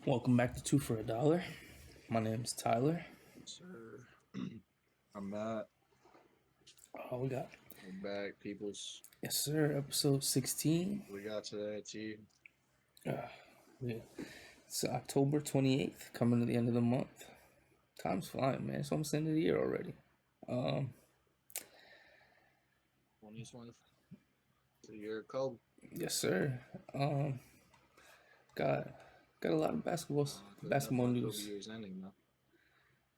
Welcome back to Two for a Dollar. My name's Tyler. Sir, I'm Matt. We got We're back, peoples. yes, sir. Episode 16. We got today, T. Yeah, it's October 28th, coming to the end of the month. Time's flying, man. It's almost the end of the year already. 2020. The year of Kobe. Yes, sir. Got a lot of basketball Kobe news. year's ending though.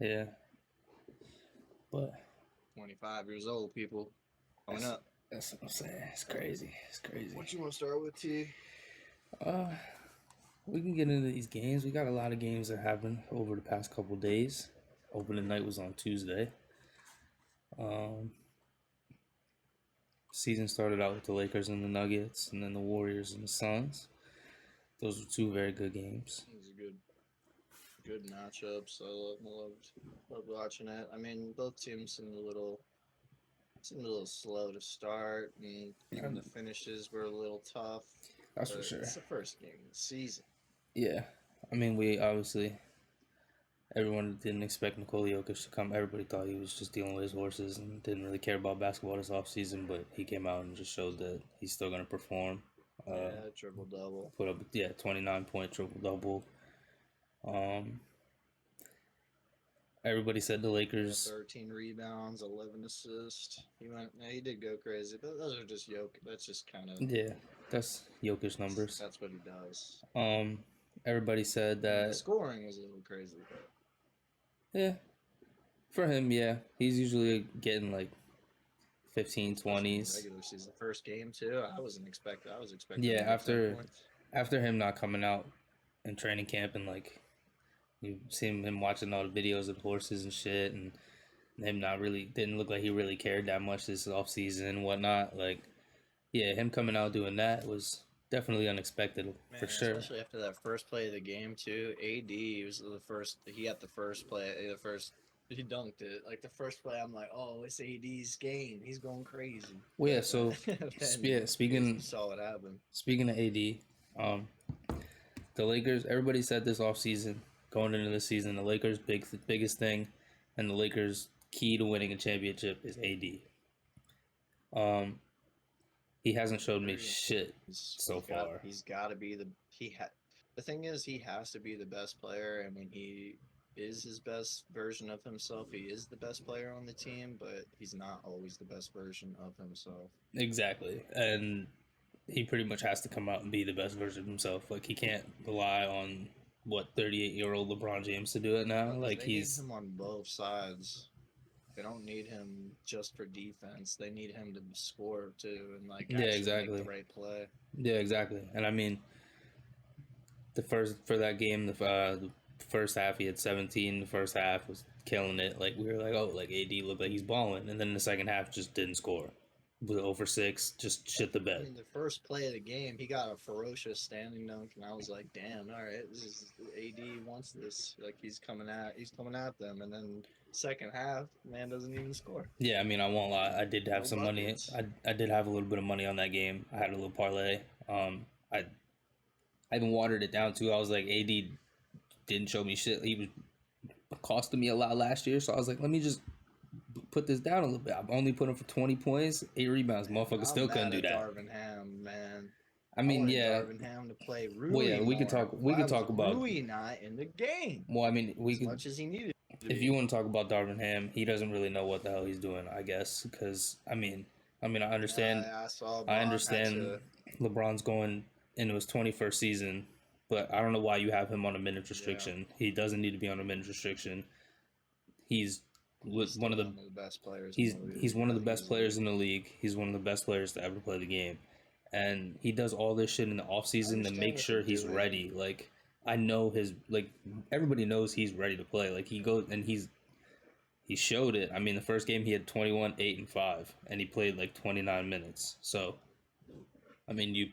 Yeah, but 25 years old, people. Coming up. That's what I'm saying. It's crazy. What you want to start with, T? We can get into these games. We got a lot of games that happened over the past couple days. Opening night was on Tuesday. Season started out with the Lakers and the Nuggets, and then the Warriors and the Suns. Those were two very good games. It was a good matchups. I loved watching it. I mean, both teams seemed a little slow to start, and even the finishes were a little tough. That's for sure. It's the first game of the season. Yeah, I mean, we obviously everyone didn't expect Nikola Jokic to come. Everybody thought he was just dealing with his horses and didn't really care about basketball this offseason, but he came out and just showed that he's still going to perform. Triple double. Put up 29-point triple double. Everybody said the Lakers 13 rebounds, 11 assists. He did go crazy, but those are just Jokic. That's just kind of that's Jokic numbers. That's what he does. Everybody said that the scoring was a little crazy, but for him, he's usually getting like 15, 20s. Regular season, first game too. I was expecting. After him not coming out in training camp and like you see him watching all the videos of horses and shit, and him didn't look like he really cared that much this off season and whatnot. Like, him coming out doing that was definitely unexpected for sure. Especially after that first play of the game too. AD was the first. He had the first play. He dunked it. Like the first play, I'm like, oh, it's AD's game. He's going crazy. Well, yeah. So speaking saw what happened. Speaking of AD, the Lakers. Everybody said this offseason, going into the season, the Lakers' biggest thing, and the Lakers' key to winning a championship is AD. He hasn't showed me shit so far. He's got to be the thing is he has to be the best player, and when he is his best version of himself, he is the best player on the team, but he's not always the best version of himself. Exactly, and he pretty much has to come out and be the best version of himself. Like, he can't rely on 38-year-old LeBron James to do it now. Like, need him on both sides. They don't need him just for defense. They need him to score too, and make the right play. Yeah, exactly. And I mean, the first half he had 17. The first half was killing it. Like, we were like, oh, like AD looked like he's balling, and then the second half just didn't score. Was 0 for 6, just shit the bed. I mean, the first play of the game, he got a ferocious standing dunk, and I was like, "Damn, all right, this is AD wants this. Like, he's coming at them." And then second half, man doesn't even score. Yeah, I mean, I won't lie. I did have some money. I did have a little bit of money on that game. I had a little parlay. I even watered it down too. I was like, AD didn't show me shit. He was costing me a lot last year, so I was like, let me just put this down a little bit. I'm only putting for 20 points, 8 rebounds. Motherfucker still couldn't do that. Darvin Ham, man. I mean, Darvin Ham to play Rui. Well, yeah, we could talk about Rui not in the game. Well, I mean, as much as he needed. If you want to talk about Darvin Ham, he doesn't really know what the hell he's doing, I guess, because I understand. I understand LeBron's going into his 21st season, but I don't know why you have him on a minutes restriction. Yeah. He doesn't need to be on a minutes restriction. He's one of the best players. He's one of the best players in the league. He's one of the best players to ever play the game, and he does all this shit in the offseason to make sure he's ready. Like, I know everybody knows he's ready to play. Like, he goes and he showed it. I mean, the first game he had 21, 8, and 5, and he played like 29 minutes. So, I mean, you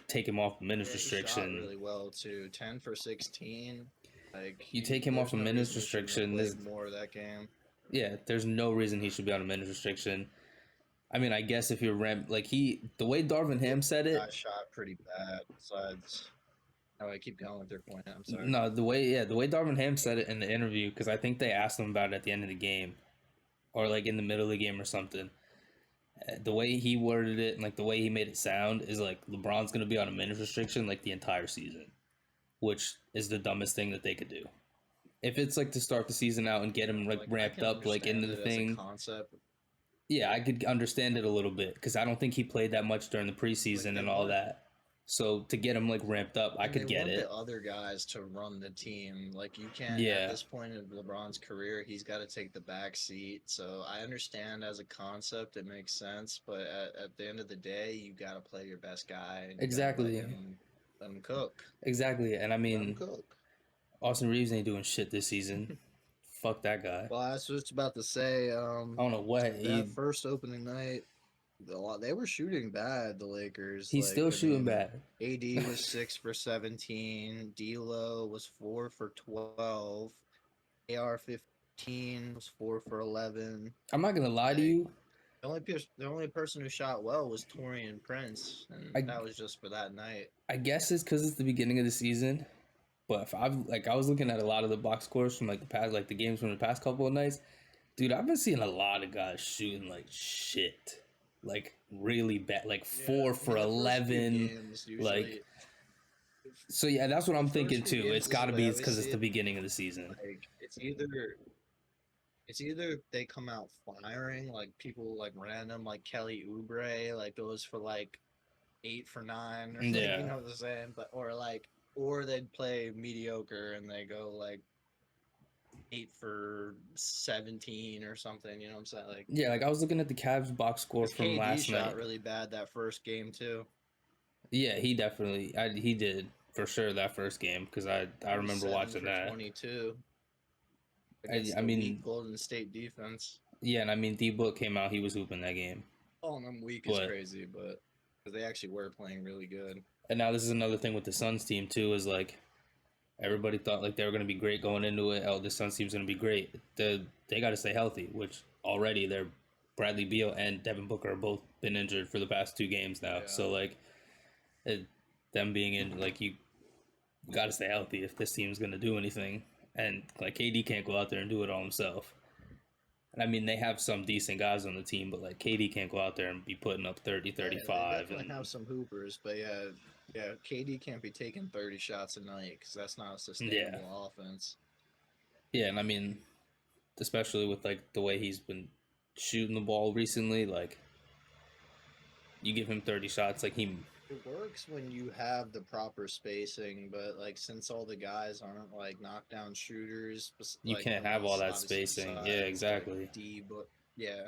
take him off the minutes restriction. He shot really well too. 10 for 16. Like, you take him off a minutes restriction. There's more of that game. Yeah, there's no reason he should be on a minutes restriction. I mean, I guess if you're the way Darvin Ham said it, got shot pretty bad. Besides, Oh, I keep going with your point. I'm sorry. No, the way Darvin Ham said it in the interview, because I think they asked him about it at the end of the game, or like in the middle of the game or something. The way he worded it and like the way he made it sound is like LeBron's gonna be on a minutes restriction like the entire season, which is the dumbest thing that they could do. If it's like to start the season out and get him like I ramped can up like into the understand it as a thing, concept. yeah, I could understand it a little bit because I don't think he played that much during the preseason they and all want- that. So to get him like ramped up, I And could they get want it. the other guys to run the team. Like you can't Yeah. at this point in LeBron's career, he's got to take the back seat. So I understand as a concept, it makes sense. But at the end of the day, you got to play your best guy. And you gotta Exactly. let him cook. Exactly, and I Let him mean, cook. Austin Reeves ain't doing shit this season. Fuck that guy. Well, I was just about to say, I don't know what that first opening night, they were shooting bad. The Lakers. he's still shooting bad. AD was 6 for 17. D'Lo was 4 for 12. AR 15 was 4 for 11. I'm not gonna lie to you. The only person who shot well was Torian Prince, and that was just for that night. I guess it's because it's the beginning of the season. But if I was looking at a lot of the box scores from like the games from the past couple of nights, dude, I've been seeing a lot of guys shooting like shit, like really bad, like 4 for 11, like. So yeah, that's what I'm thinking too. It's got to be because it's the beginning of the season. Like it's either they come out firing like people like random like Kelly Oubre like goes for like 8 for 9 or something, Yeah. you know what I'm saying? Or they'd play mediocre and they go like 8 for 17 or something, you know what I'm saying? Like Yeah, like I was looking at the Cavs box score from KD last shot night. really bad that first game too. Yeah, he did for sure that first game because I remember 7 watching for that. 22. I Against the mean- weak Golden State defense. Yeah, and I mean D Book came out, he was hooping that game. Calling them weak But- is crazy, but because they actually were playing really good. And now this is another thing with the Suns team too, is like everybody thought like they were gonna be great going into it. Oh, this Suns team's gonna be great. They got to stay healthy, which already they're Bradley Beal and Devin Booker are both been injured for the past 2 games now. Yeah. So like, them being in like you got to stay healthy if this team's gonna do anything. And like KD can't go out there and do it all himself. And I mean they have some decent guys on the team, but like KD can't go out there and be putting up 30, 35. They definitely And have some hoopers, but yeah, KD can't be taking 30 shots a night because that's not a sustainable offense. yeah, and I mean, especially with like the way he's been shooting the ball recently, like you give him 30 shots, like he. It works when you have the proper spacing, but like since all the guys aren't like knockdown shooters, You like, can't have unless all that obviously spacing. besides, Yeah, like, exactly. D, but yeah,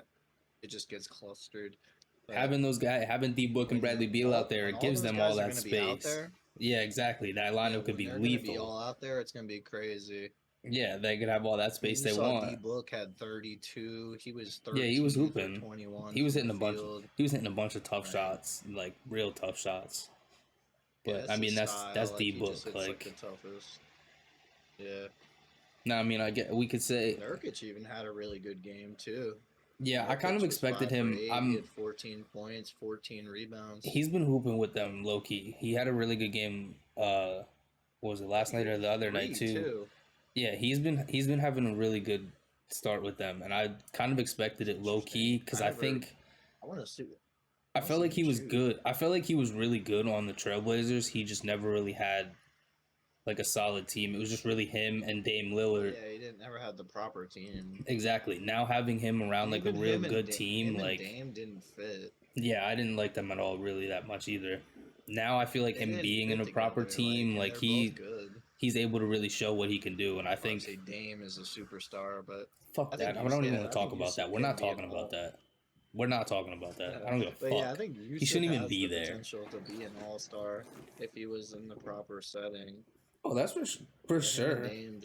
it just gets clustered. But Having D Book and when Bradley you- Beal all- out there, when it all gives those them all guys are that gonna be out space. there, Yeah, exactly. That yeah, lineup could when be they're gonna be lethal. all out there, it's gonna be crazy. Yeah, they could have all that space they D want. Book had 32. He was 13 Yeah, he was for hooping. 21. He was from hitting a the bunch. field. He was hitting a bunch of tough Right. shots, like real tough shots. Yeah, But that's I mean, his that's style, D he Book. just hits, Like, the toughest. Yeah, no, I mean, we could say, Nurkic even had a really good game too. yeah, I kind of Nurkic was expected 5 for him. 8, he had 14 points, 14 rebounds. He's been hooping with them low key. He had a really good game. What was it, last night or the other night too? Yeah, he's been having a really good start with them, and I kind of expected it low key because I think I want to see. I felt like he was Shoot. good. I felt like he was really good on the Trailblazers. He just never really had like a solid team. It was just really him and Dame Lillard. Yeah, he didn't ever have the proper team. Exactly. Now having him around like a Even real him and good team, him and like Dame didn't fit. yeah, I didn't like them at all really that much either. Now I feel like They him didn't being in fit a proper together, team, and like they're he both good. he's able to really show what he can do, and I think Obviously, Dame is a superstar, but fuck I think that. I you don't said- even want I to talk think you about that. said We're not him being talking about all- that. We're not talking about that. I don't give a But fuck. yeah, I think He shouldn't even has be the there. Potential to be an all-star if he was in the proper setting. Oh, that's for But him and sure. Dame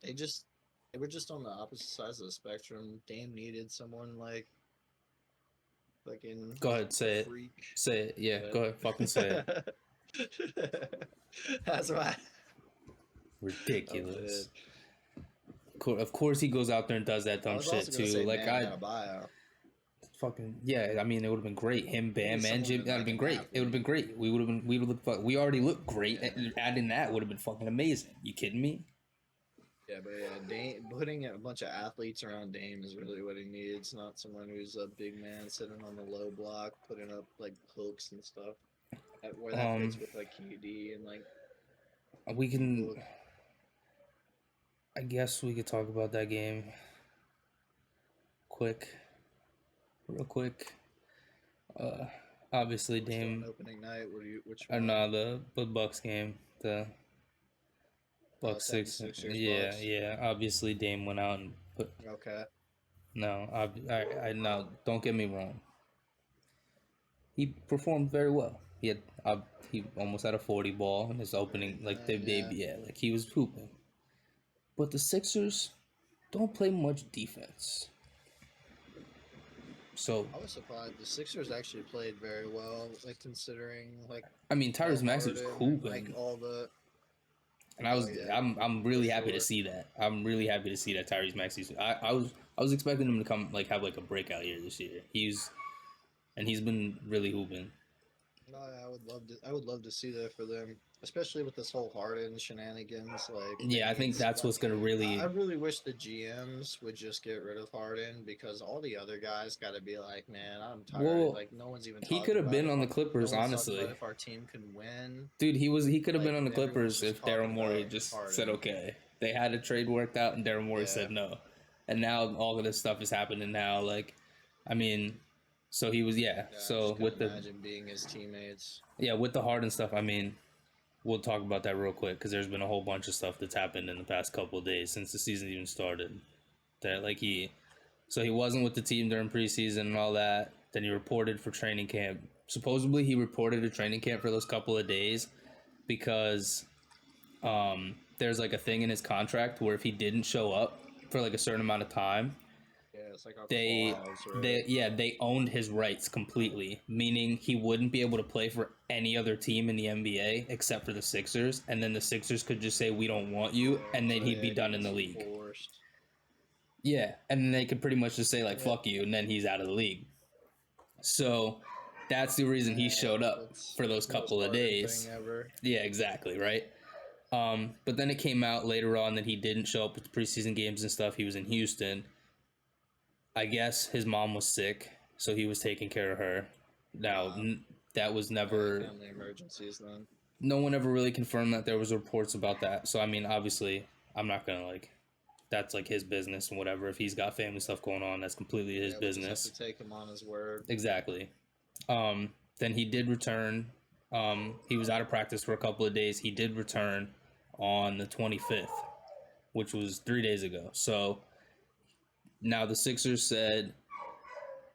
they were just on the opposite sides of the spectrum. Dame needed someone like fucking Go ahead, say it. freak. Say it. Yeah, Yeah. go ahead. Fucking say it. That's why. Ridiculous. Of course, he goes out there and does that dumb shit too. Like Bam Adebayo. fucking yeah. I mean, it would have been great. Him, Bam, and someone Jimmy. with, That'd have like, been an great. It would have been athlete. great. We would have looked. We already looked great. And adding that would have been fucking amazing. You kidding me? Yeah, but yeah, Dame, putting a bunch of athletes around Dame is really what he needs. Not someone who's a big man sitting on the low block, putting up like hooks and stuff. Where that fits with like KD and like We can. people. I guess we could talk about that game. Real quick. Obviously What's Dame. on opening night. Which Or one? no, the Bucks game. The Bucks 6. 76ers Yeah, Bucks. yeah. Obviously Dame went out and put. Okay. No, I no. Don't get me wrong. He performed very well. He almost had a 40 ball in his opening, like the baby, yeah, like he was hooping. But the Sixers don't play much defense. So I was surprised. The Sixers actually played very well, like considering like I mean, Tyrese Maxey was Harden, hooping, like all the. and I was yeah, I'm really for happy to sure. see that. I'm really happy to see that Tyrese Maxey's. I was expecting him to come like have like a breakout year this year. He's been really hooping. No, I would love to see that for them, especially with this whole Harden shenanigans. Like, Yeah, I think it's that's like- what's gonna really. I really wish the GMs would just get rid of Harden because all the other guys got to be like, man, I'm tired. Well, like, no one's even. he talking could have about been it. on the No Clippers, one's talking honestly. about if our team can win. Dude, he could have been Like, on the everyone's Clippers just if Daryl talking Morey about just Harden. said okay. They had a trade worked out and Daryl Morey Yeah. said no. And now all of this stuff is happening now. Like, I mean, so he was Yeah, so just with couldn't the imagine being his teammates. with the Harden stuff, I mean, we'll talk about that real quick because there's been a whole bunch of stuff that's happened in the past couple of days since the season even started. That like he wasn't with the team during preseason and all that. Then he reported for training camp. Supposedly he reported to training camp for those couple of days because there's like a thing in his contract where if he didn't show up for like a certain amount of time, Yeah, it's like a they clause, right? they owned his rights completely, meaning he wouldn't be able to play for any other team in the NBA except for the Sixers, and then the Sixers could just say we don't want you, and then he'd be Yeah, done in he the was league. forced. Yeah, and then they could pretty much just say like fuck you, and then he's out of the league. So that's the reason he showed up That's for those the most couple of Harden days. thing ever. Yeah, exactly, right? But then it came out later on that he didn't show up at the preseason games and stuff. He was in Houston. I guess his mom was sick, so he was taking care of her. Now, that was never... Family emergencies then. No one ever really confirmed that there was reports about that. So, I mean, obviously, I'm not going to, like... That's, like, his business and whatever. If he's got family stuff going on, that's completely his Yeah, we'll just business. have to take him on his word. Exactly. Then he did return. He was out of practice for a couple of days. He did return on the 25th, which was 3 days ago. So now the Sixers said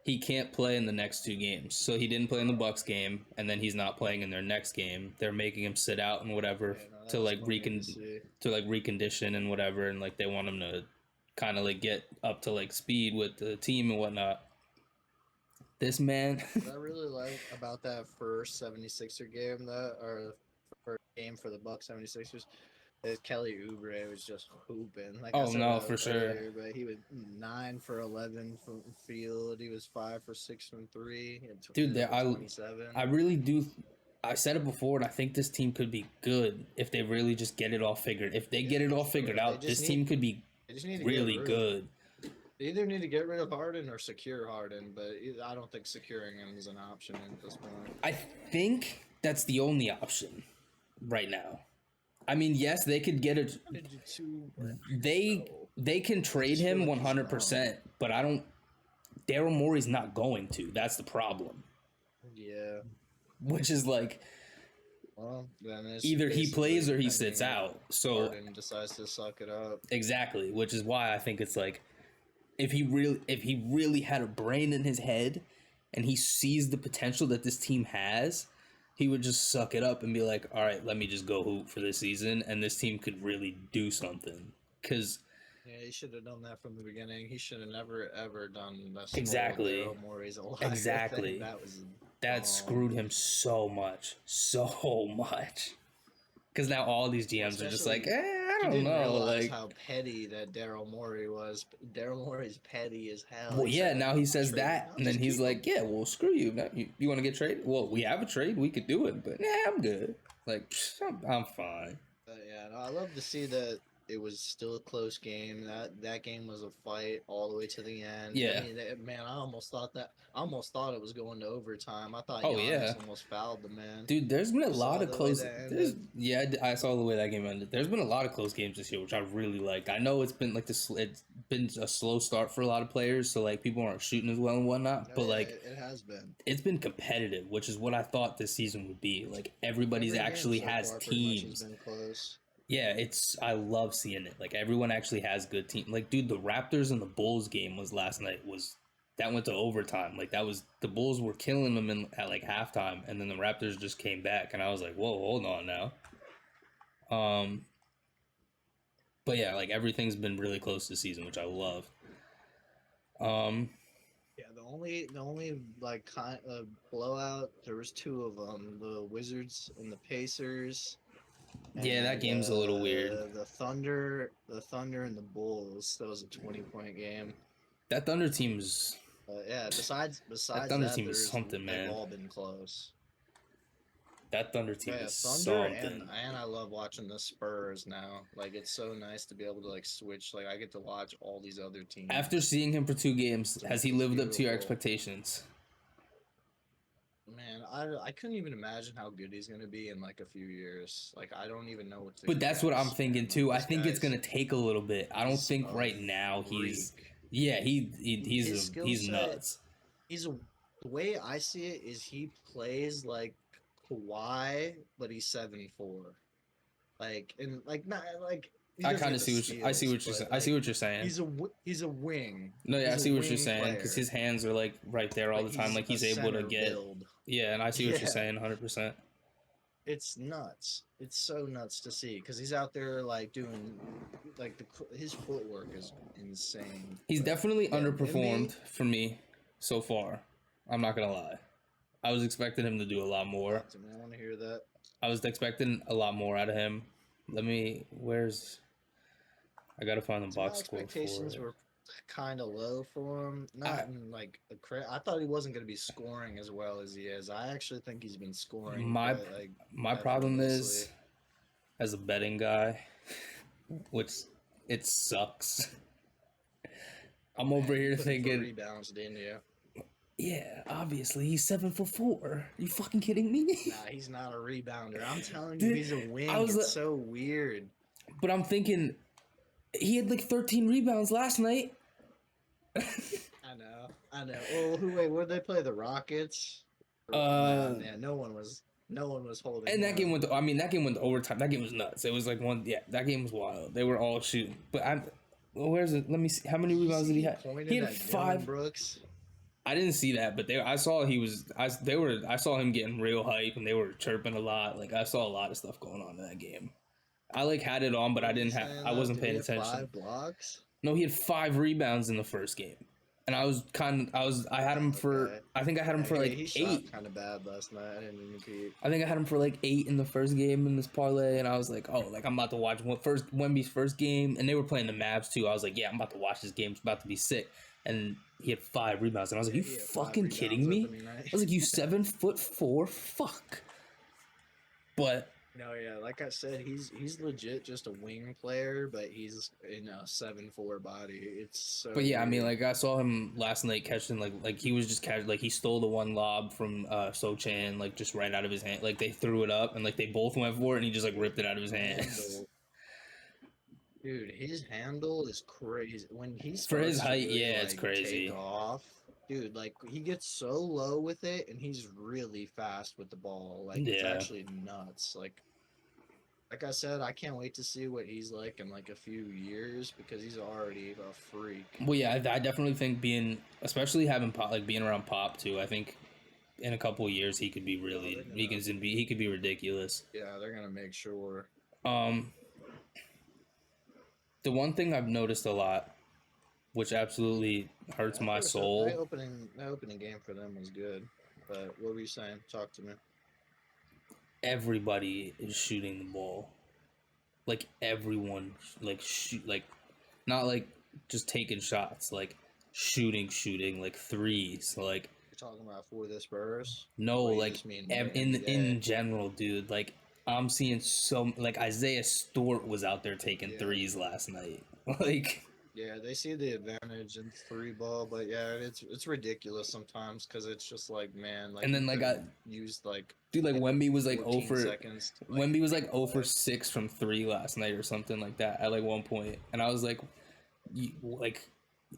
he can't play in the next two games. So he didn't play in the Bucks game, and then he's not playing in their next game. They're making him sit out and whatever Yeah, no, to that's like funny to see. recondition and whatever, and like they want him to kind of like get up to like speed with the team and whatnot. This man, What I really like about that first 76er game, or first game for the Bucks 76ers, is Kelly Oubre was just hooping. Like I Oh, said no, that for sure. earlier, but he was 9 for 11 from field. He was 5 for 6 from 3. Dude, I 27. really do. I said it before, and I think this team could be good if they really just get it all figured. If they get it all figured out, They just this team could be They just need to really get rid good. They either need to get rid of Harden or secure Harden, but I don't think securing him is an option at this point. I think that's the only option right now. I mean, yes, they could get it. They can trade him 100%, but I don't. Daryl Morey's not going to. That's the problem. Yeah. Which is like Well, then it's either he plays or he basically sits pending out. So Harden decides to suck it up. exactly, which is why I think it's like if he really had a brain in his head and he sees the potential that this team has, he would just suck it up and be like, all right, let me just go hoop for this season, and this team could really do something. Because Yeah, he should have done that from the beginning. He should have never ever done that. Exactly. Morey's alive. Exactly. That was that screwed him so much. Because now all these GMs are just like, Especially- I I You don't didn't know. realize Like, how petty that Daryl Morey was. Daryl Morey's petty as hell. well, He yeah. said, Now "I'm he not says trading. that, I'll and then just he's keep him." like, "Yeah, well, screw you. Now, you want to get traded? Well, we have a trade. We could do it, but nah, I'm good. Like, I'm fine." Yeah, no, I love to see that it was still a close game. That game was a fight all the way to the end. Yeah. I mean, man, I almost thought it was going to overtime. I thought Oh, Giannis yeah. almost fouled the man. Dude, there's been a You lot saw of the way close. that There's ended. yeah, I saw the way that game ended. There's been a lot of close games this year, which I really like. I know it's been like this. It's been a slow start for a lot of players, so like people aren't shooting as well and whatnot. No, But yeah, like it has been. it's been competitive, which is what I thought this season would be. Like everybody's Every game actually so has far pretty much has teams. been close. Yeah, I love seeing it. Like everyone actually has good team. Like dude, the Raptors and the Bulls game was last night was that went to overtime. Like that was the Bulls were killing them at like halftime, and then the Raptors just came back, and I was like, whoa, hold on now. But yeah, like everything's been really close this season, which I love. Yeah, the only like kind of blowout. There was two of them: the Wizards and the Pacers. Yeah, that And game's a little weird. the Thunder and the Bulls. That was a 20-point game. That Thunder team's Yeah. Besides that Thunder that, team is there's something, they've man. all been close. That Thunder team Yeah, is Thunder something. and I love watching the Spurs now. Like it's so nice to be able to like switch. Like I get to watch all these other teams. After seeing him for 2 games, has he lived up to your Beautiful. expectations? Man, I couldn't even imagine how good he's gonna be in like a few years. Like I don't even know what to. But that's what I'm guess, thinking man. too. I This think it's guy's- gonna take a little bit. I don't he's think a right now he's. freak. Yeah, His skill he's set- nuts. The way I see it is he plays like Kawhi, but he's 7'4". Like and like not like. he I doesn't kind have of the see what you're skills, saying. but, I see like, what you're saying. He's a wing. No, yeah, I he's a see what you're wing saying because player. his hands are like right there all Like, the time. Like he's a able to center get. build. Yeah, and I see what you're Yeah. saying 100%. It's nuts. It's so nuts to see because he's out there like doing like his footwork is insane. He's But, definitely yeah, underperformed for me so far. I'm not gonna lie. I was expecting him to do a lot more. talk to me, I want to hear that. I was expecting a lot more out of him. I gotta find the So my box score for expectations it. were kind of low for him. Not in like I thought he wasn't going to be scoring as well as he is. I actually think he's been scoring. My like my problem is, effortlessly. as a betting guy, which it sucks. I'm over here Putting for thinking, rebounds, didn't you? yeah, obviously he's 7'4". You fucking kidding me? Nah, he's not a rebounder. I'm telling Dude, you, he's a wing. I was It's like- so weird. But I'm thinking, he had like 13 rebounds last night. I know. Well, where'd they play? The Rockets? Yeah, no one was holding. And that him. game went. That game went to overtime. That game was nuts. It was like one. Yeah, that game was wild. They were all shooting. But where's it? Let me see. How many rebounds did he have? Pointed He had at Dylan 5. Brooks. I didn't see that, but I saw him getting real hype, and they were chirping a lot. Like I saw a lot of stuff going on in that game. I like had it on, but I didn't have. I wasn't paying attention. 5 blocks. No, he had 5 rebounds in the first game, and I had him for. Okay. I think I had him for like he 8. shot kind of bad last night. I didn't even peep. I think I had him for like 8 in the first game in this parlay, and I was like, oh, like I'm about to watch Wemby's first game, and they were playing the Mavs too. I was like, yeah, I'm about to watch this game. It's about to be sick. And he had 5 rebounds, and I was like, you He had 5 fucking kidding me? rebounds opening night. I was like, you 7'4", fuck. But No, yeah, like I said, he's legit just a wing player, but he's in a 7'4" body. It's so. But yeah, I mean, weird. like I saw him last night catching like he was just like he stole the one lob from Sochan like just right out of his hand. Like they threw it up and like they both went for it and he just like ripped it out of his hand. Handle. Dude, his handle is crazy. When he's For his height, yeah, it's crazy. Take off, dude. Like he gets so low with it, and he's really fast with the ball. Like it's Yeah. actually nuts. Like I said, I can't wait to see what he's like in like a few years because he's already a freak. Well, yeah, I definitely think especially having Pop, like being around Pop too. I think in a couple of years he could be really he could be ridiculous. Yeah, they're gonna make sure. The one thing I've noticed a lot, which absolutely hurts my soul. That opening game for them was good. But what were you saying? Talk to me. Everybody is shooting the ball. like everyone like shoot like not like just taking shots, like shooting like threes, like You're talking about for the Spurs, no, or you like just mean in the in NBA? general, dude. Like I'm seeing so like Isaiah Stewart was out there taking Yeah, threes last night. Like, yeah, they see the advantage in three ball, but yeah, it's ridiculous sometimes because it's just like, man, like and you then like could have I used like dude like Wemby was like 14 over. seconds to like Wemby was make like a 0 for play. 6 from 3 last night or something like that at like one point. And I was like,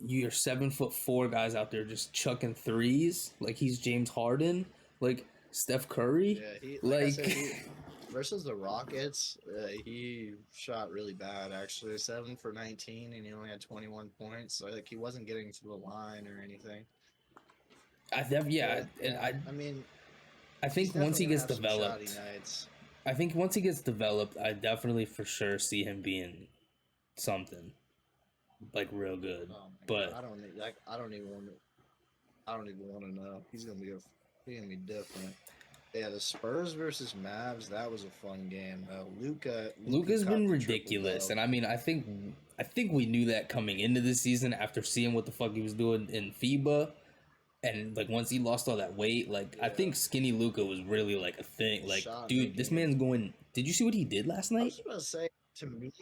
you're 7'4" guys out there just chucking threes like he's James Harden, like Steph Curry. Yeah, he like I said, Like he versus the Rockets, he shot really bad actually. 7 for 19, and he only had 21 points. So like he wasn't getting to the line or anything. yeah, But and yeah, I mean, I he's think once definitely he gonna gets have some shoddy developed, nights. I definitely for sure see him being something like real good. Oh my god, But I don't need like I don't even want to. I don't even want to know. He's gonna be different. Yeah, the Spurs versus Mavs. That was a fun game. Luca Luka's caught been the triple ridiculous, dub. and I mean, I think we knew that coming into the season after seeing what the fuck he was doing in FIBA, and like once he lost all that weight, like I Yeah, think skinny Luka was really like a thing. his Like, shot dude, this making was. man's going. Did you see what he did last I night? was just about to say, to me,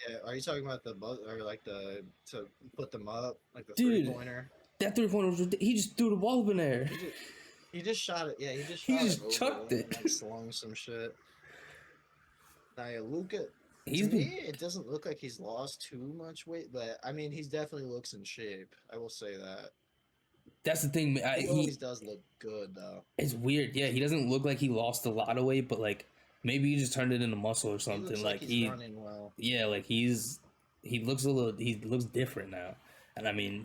yeah. Are you talking about or like the to put them up, like the three Dude, pointer? that 3 pointer was he just threw the ball up in there. He just he just shot it. Yeah, he just He shot it just over chucked them it. and like slung some shit. Now, yeah, Luca. To He's me, been. it doesn't look like he's lost too much weight, but I mean, he's definitely looks in shape. I will say that. That's the thing. He always does look good, though. It's weird. Yeah, he doesn't look like he lost a lot of weight, but like maybe he just turned it into muscle or He something. looks like Like he's running well. yeah, like he looks he looks different now, and I mean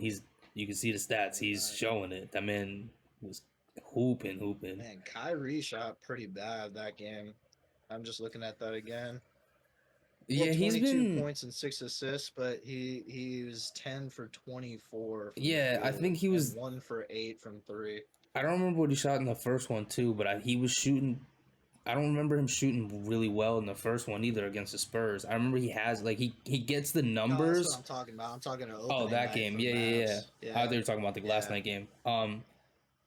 you can see the stats. He's showing it. That man was hooping. Man, Kyrie shot pretty bad that game. I'm just looking at that again. Well, Yeah, he's 22 been. points and 6 assists, but he was 10 for 24 from the Yeah, I field think he and was. 1 for 8 from three. I don't remember what he shot in the first one too, but he was shooting. I don't remember him shooting really well in the first one either against the Spurs. I remember he has like he gets the No, that's what numbers. I'm talking about. I'm talking about Oh, opening that night game. for Yeah, yeah, yeah. Mavs. I thought Yeah, you were talking about the last yeah, night game.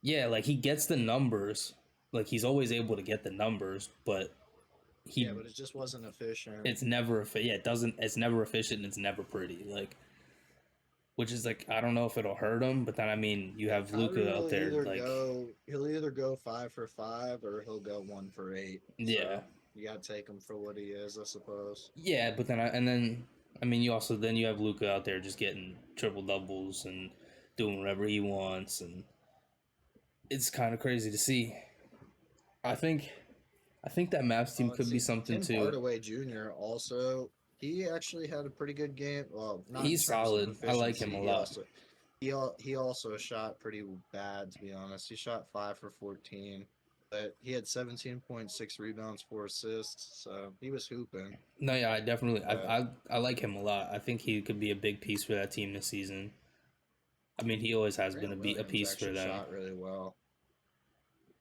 Yeah, like he gets the numbers. Like he's always able to get the numbers, but yeah, he but it just wasn't efficient. it's never yeah, it doesn't it's never efficient and it's never pretty. Like which is like I don't know if it'll hurt him, but then I mean you Yeah, have Kyrie Luca out will there either like go 5 for 5 or he'll go 1 for 8. yeah. So you gotta take him for what he is, I suppose. Yeah, but then and then I mean you also then you have Luca out there just getting triple doubles and doing whatever he wants, and it's kind of crazy to see. I think I think that Mavs team Let's could be see. something Tim too. Hardaway Jr. also, he actually had a pretty good game. Well, not in He's terms of solid. I like him efficiency. a lot. He also shot pretty bad, to be honest. He shot 5 for 14, but he had 17.6 rebounds, 4 assists. So he was hooping. No, yeah, I definitely But I like him a lot. I think he could be a big piece for that team this season. I mean, he always has been Grant a Williams piece for actually them. shot really well.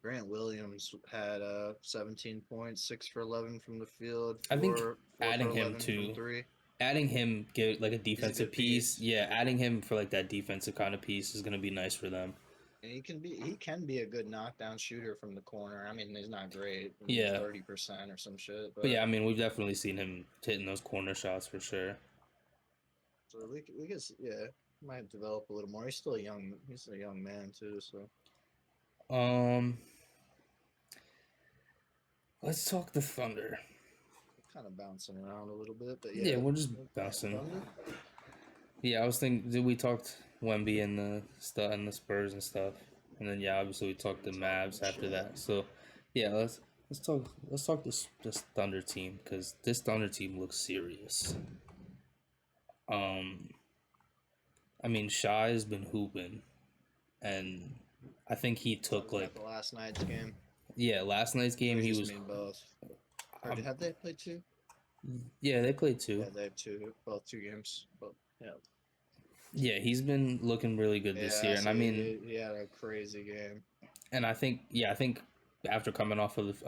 Grant Williams had 17 points, 6 for 11 from the field, I think 4 adding for him 11 from to three. adding him get like a He's a defensive good piece. piece. Yeah, adding him for like that defensive kind of piece is gonna be nice for them. And he can be a good knockdown shooter from the corner. I mean, he's not great, Yeah, 30% or some shit, but but yeah, I mean, we've definitely seen him hitting those corner shots for sure. so we guess yeah, might develop a little more. He's a young man too, so Um, let's talk the Thunder. kind of bouncing around a little bit, but Yeah, yeah. we're just bouncing. Yeah, I was thinking we talked Wemby and the Spurs and stuff, and then yeah, obviously we talked the Mavs after that. So yeah, let's talk this Thunder team because this Thunder team looks serious. Um, I mean, Shy has been hooping, and I think he took Talking like about the last night's game. yeah, last night's game Or he just was. mean both. Or Um, have they played two? yeah, they played two. Yeah, they have both 2 games. But yeah. Yeah, he's been looking really good this year, and I so mean, he had a crazy game. and I think after coming off of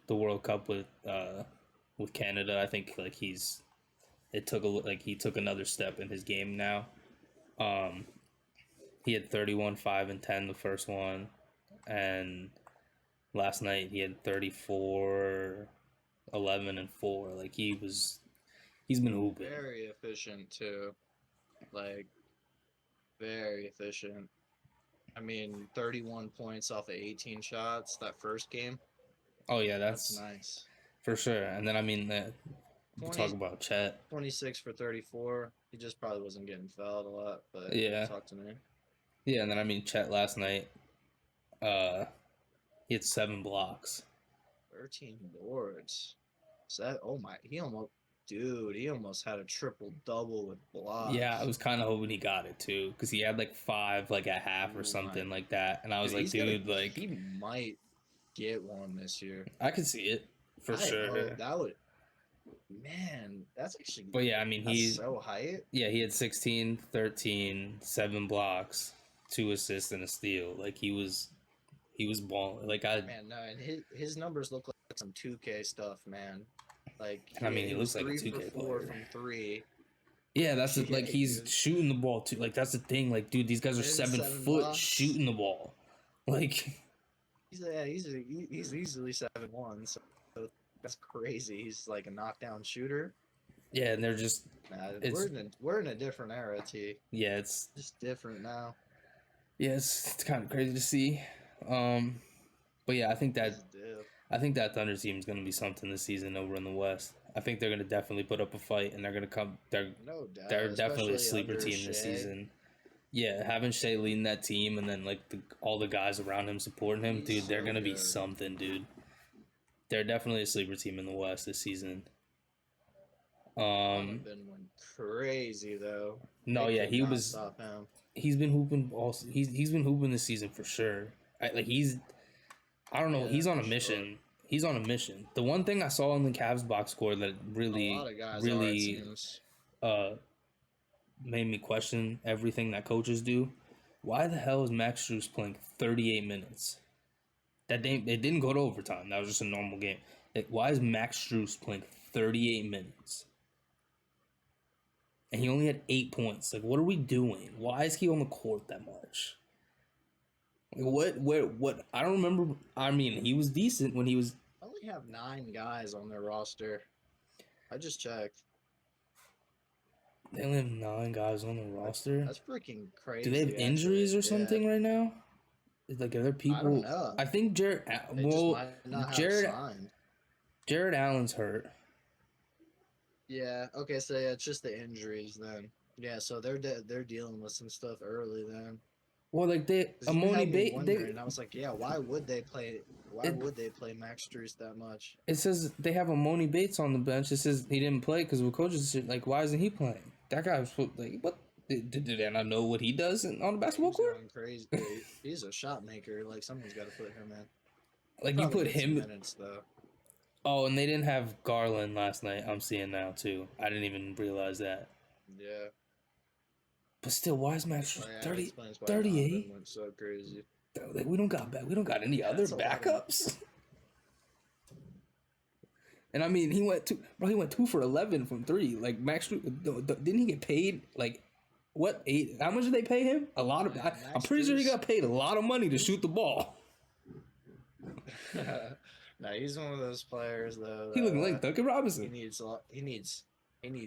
the World Cup with with Canada. I think like he took another step in his game now. Um, he had 31, 5, and 10 the first one, and last night he had 34, 11, and 4. Like he's been hooping. Very efficient too. Like very efficient. I mean, 31 points off of 18 shots that first game. Oh yeah, That's that's nice. for sure. And then I mean, we 20, talk about Chet. 26 for 34. He just probably wasn't getting fouled a lot, but Yeah. talk to me. Yeah, and then I mean Chet last night. He had 7 blocks. 13 boards. Oh my, he almost had a triple double with blocks. Yeah, I was kind of hoping he got it too, because he had like 5 like at half or Oh something my. like that, and I was like, he's gonna- dude, like he might get one this year. I could see it for I sure. hope that would, man, that's actually. But yeah, I mean That's so hype. yeah, he had 16, 13, 7 blocks, 2 assists and a steal. Like he was balling. Like Man, no, and his numbers look like some 2K stuff, man. Like I mean, he was looks like a 3 for 2K 4 player. from 3. Yeah, that's Yeah, like he's dude. shooting the ball too. Like that's the thing. Like, dude, these guys are And 7 7 foot blocks. shooting the ball. Like He's easily 7'1", so that's crazy. He's like a knockdown shooter. yeah, and they're just Nah, It's- we're in a different era, T. yeah, it's Just different now. yeah, it's kind of crazy to see. But yeah, Just diff. I think that Thunder team is gonna be something this season over in the West. I think they're gonna definitely put up a fight, and they're gonna come. No doubt. They're definitely a especially sleeper under team this Shea. season. Yeah, having Shea leading that team, and then like all the guys around him supporting him, He's dude, they're so gonna be good. something, dude. They're definitely a sleeper team in the West this season. Donovan went crazy though. No, They yeah, could he not was. Stop him. He's been hooping. Also, he's been hooping this season for sure. I don't know. Yeah, he's on a for mission. sure. He's on a mission. The one thing I saw in the Cavs box score that A really, lot of guys really, are, it seems. made me question everything that coaches do. Why the hell is Max Strus playing 38 minutes? It didn't go to overtime. That was just a normal game. Like, why is Max Strus playing 38 minutes? And he only had 8 points. Like, what are we doing? Why is he on the court that much? Like, what? I don't remember. I mean, he was decent when he was. I only have 9 guys on their roster. I just checked. They only have 9 guys on the roster. That's freaking crazy. Do they have actually. injuries or Yeah. something right now? Like, are there people? I don't know. I think They just might not have Jared signed. Jared Allen's hurt. Yeah. Okay. So yeah, it's just the injuries then. Yeah. So they're dealing with some stuff early then. Well, like 'Cause you Amoni had me Bates. wondering, and I was like, yeah, why would they play? Why It- would they play Max Strus that much? It says they have Amoni Bates on the bench. It says he didn't play because the coaches said, like, why isn't he playing? That guy was like, what? Did they not know what he does on the basketball He's court? going crazy. He's a shot maker. Like someone's got to put him in. Like you Probably put get some him. minutes though. Oh, and they didn't have Garland last night. I'm seeing now too. I didn't even realize that. Yeah. But still, why is Max Oh, yeah, that 30? explains why 38? Donovan went so crazy. Like, we don't got any other that's a lot of- backups. And I mean, he went 2 for 11 from 3. Like Max, didn't he get paid like what 8? How much did they pay him? A lot of. Yeah, I'm Max pretty sure he Strus- got paid a lot of money to shoot the ball. No, he's one of those players though. He looking that, like Duncan he Robinson. needs a lot. He needs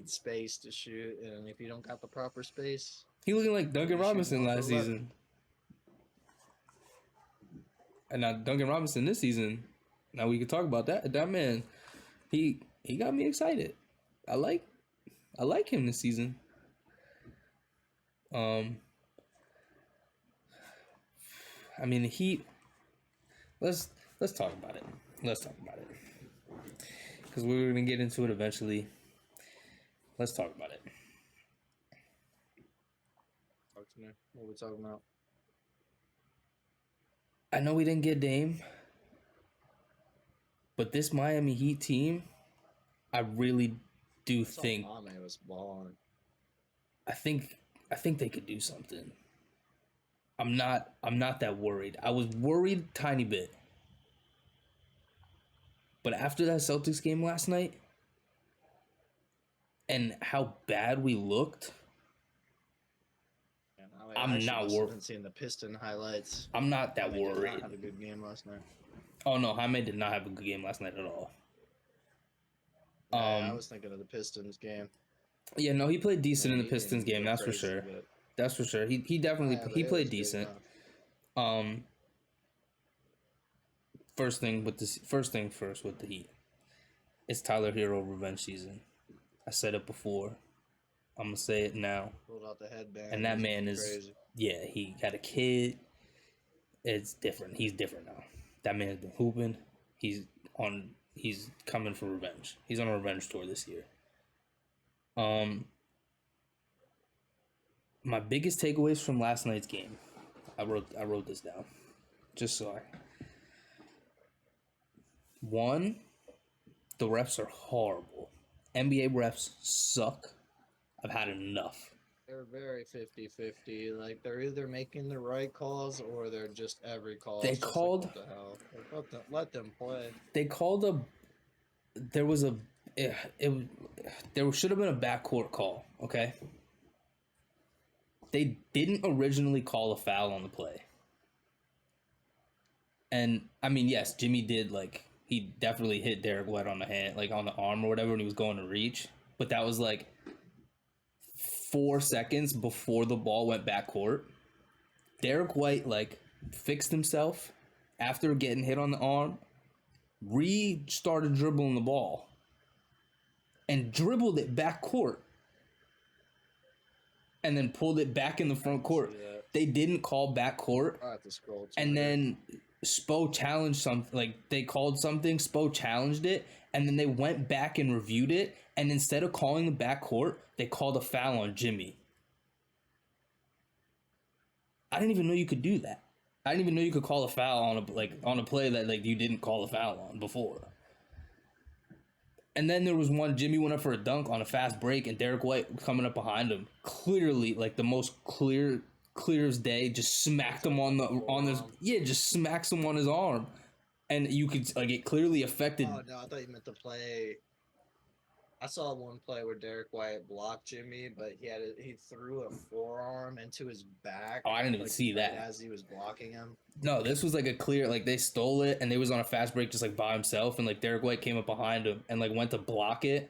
space to shoot, and if you don't got the proper space, He looking like Duncan He shoot Robinson one for last 11. season. And now Duncan Robinson this season. Now we can talk about that. That man, he got me excited. I like him this season. I mean, the Heat. Let's talk about it. Let's talk about it because we're gonna get into it eventually. Let's talk about it. talk to me. What are we talking about? I know we didn't get Dame, but this Miami Heat team, I really do think. Mame was balling. I think they could do something. I'm not that worried. I was worried a tiny bit. But after that Celtics game last night, and how bad we looked, And I I'm actually not must wor- have been seeing the Piston highlights. I'm not that They did not worried. have a good game last night. Oh no, Jaime did not have a good game last night at all. Yeah, I was thinking of the Pistons game. Yeah, no, he played decent Man, in the he Pistons didn't game. go That's for crazy, sure. but That's for sure. He definitely but he it played was good decent. enough. Um, first thing first with the Heat, it's Tyler Hero revenge season. I said it before. I'm gonna say it now. Pulled out the headband. And that He's man is crazy. yeah. He got a kid. It's different. He's different now. That man's been hooping. He's on. He's coming for revenge. He's on a revenge tour this year. My biggest takeaways from last night's game. I wrote this down, just so I. One, the refs are horrible. NBA refs suck. I've had enough. They're very 50-50. Like, they're either making the right calls or they're just every call. They It's just called- Like, what the hell? Like, let them play. They called a. There was a. There should have been a backcourt call. Okay. They didn't originally call a foul on the play. And I mean, yes, Jimmy did he definitely hit Derek White on the hand, like on the arm or whatever, when he was going to reach. But that was 4 seconds before the ball went backcourt. Derek White fixed himself after getting hit on the arm, restarted dribbling the ball, and dribbled it backcourt, and then pulled it back in the front court. They didn't call backcourt. I have to scroll. And then Spo challenged something. They called something. Spo challenged it, and then they went back and reviewed it. And instead of calling the backcourt, they called a foul on Jimmy. I didn't even know you could do that. I didn't even know you could call a foul on a play that you didn't call a foul on before. And then there was one, Jimmy went up for a dunk on a fast break, and Derek White coming up behind him, clearly the most clear as day, just smacked him just smacks him on his arm, and you could it clearly affected. Oh no, I thought you meant the play. I saw one play where Derek White blocked Jimmy, but he threw a forearm into his back. Oh, I didn't even see that as he was blocking him. No, this was a clear they stole it, and they was on a fast break just by himself, and Derek White came up behind him and went to block it,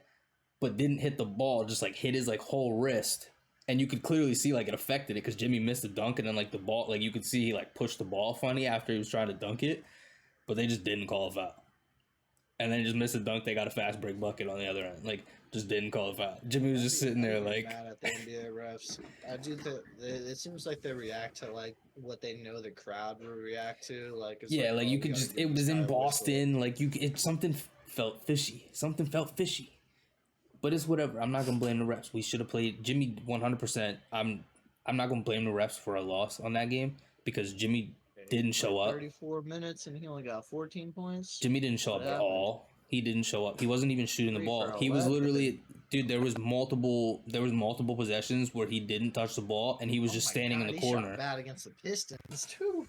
but didn't hit the ball, just hit his whole wrist. And you could clearly see it affected it because Jimmy missed the dunk, and then the ball you could see he pushed the ball funny after he was trying to dunk it, but they just didn't call a foul. And then he just missed a dunk. They got a fast break bucket on the other end. Just didn't call a foul. Jimmy was just sitting there mad at the NBA refs. I do think it seems like they react to what they know the crowd will react to. You could just. It was in Boston. Something felt fishy. Something felt fishy. But it's whatever. I'm not gonna blame the refs. We should have played Jimmy 100%. I'm not gonna blame the refs for a loss on that game because Jimmy didn't show up. 34 minutes and he only got 14 points. Jimmy didn't show up at all. He didn't show up. He wasn't even shooting the ball. He was 3 for literally, dude. There was multiple possessions where he didn't touch the ball and he was just standing in the corner. Shot bad against the Pistons too.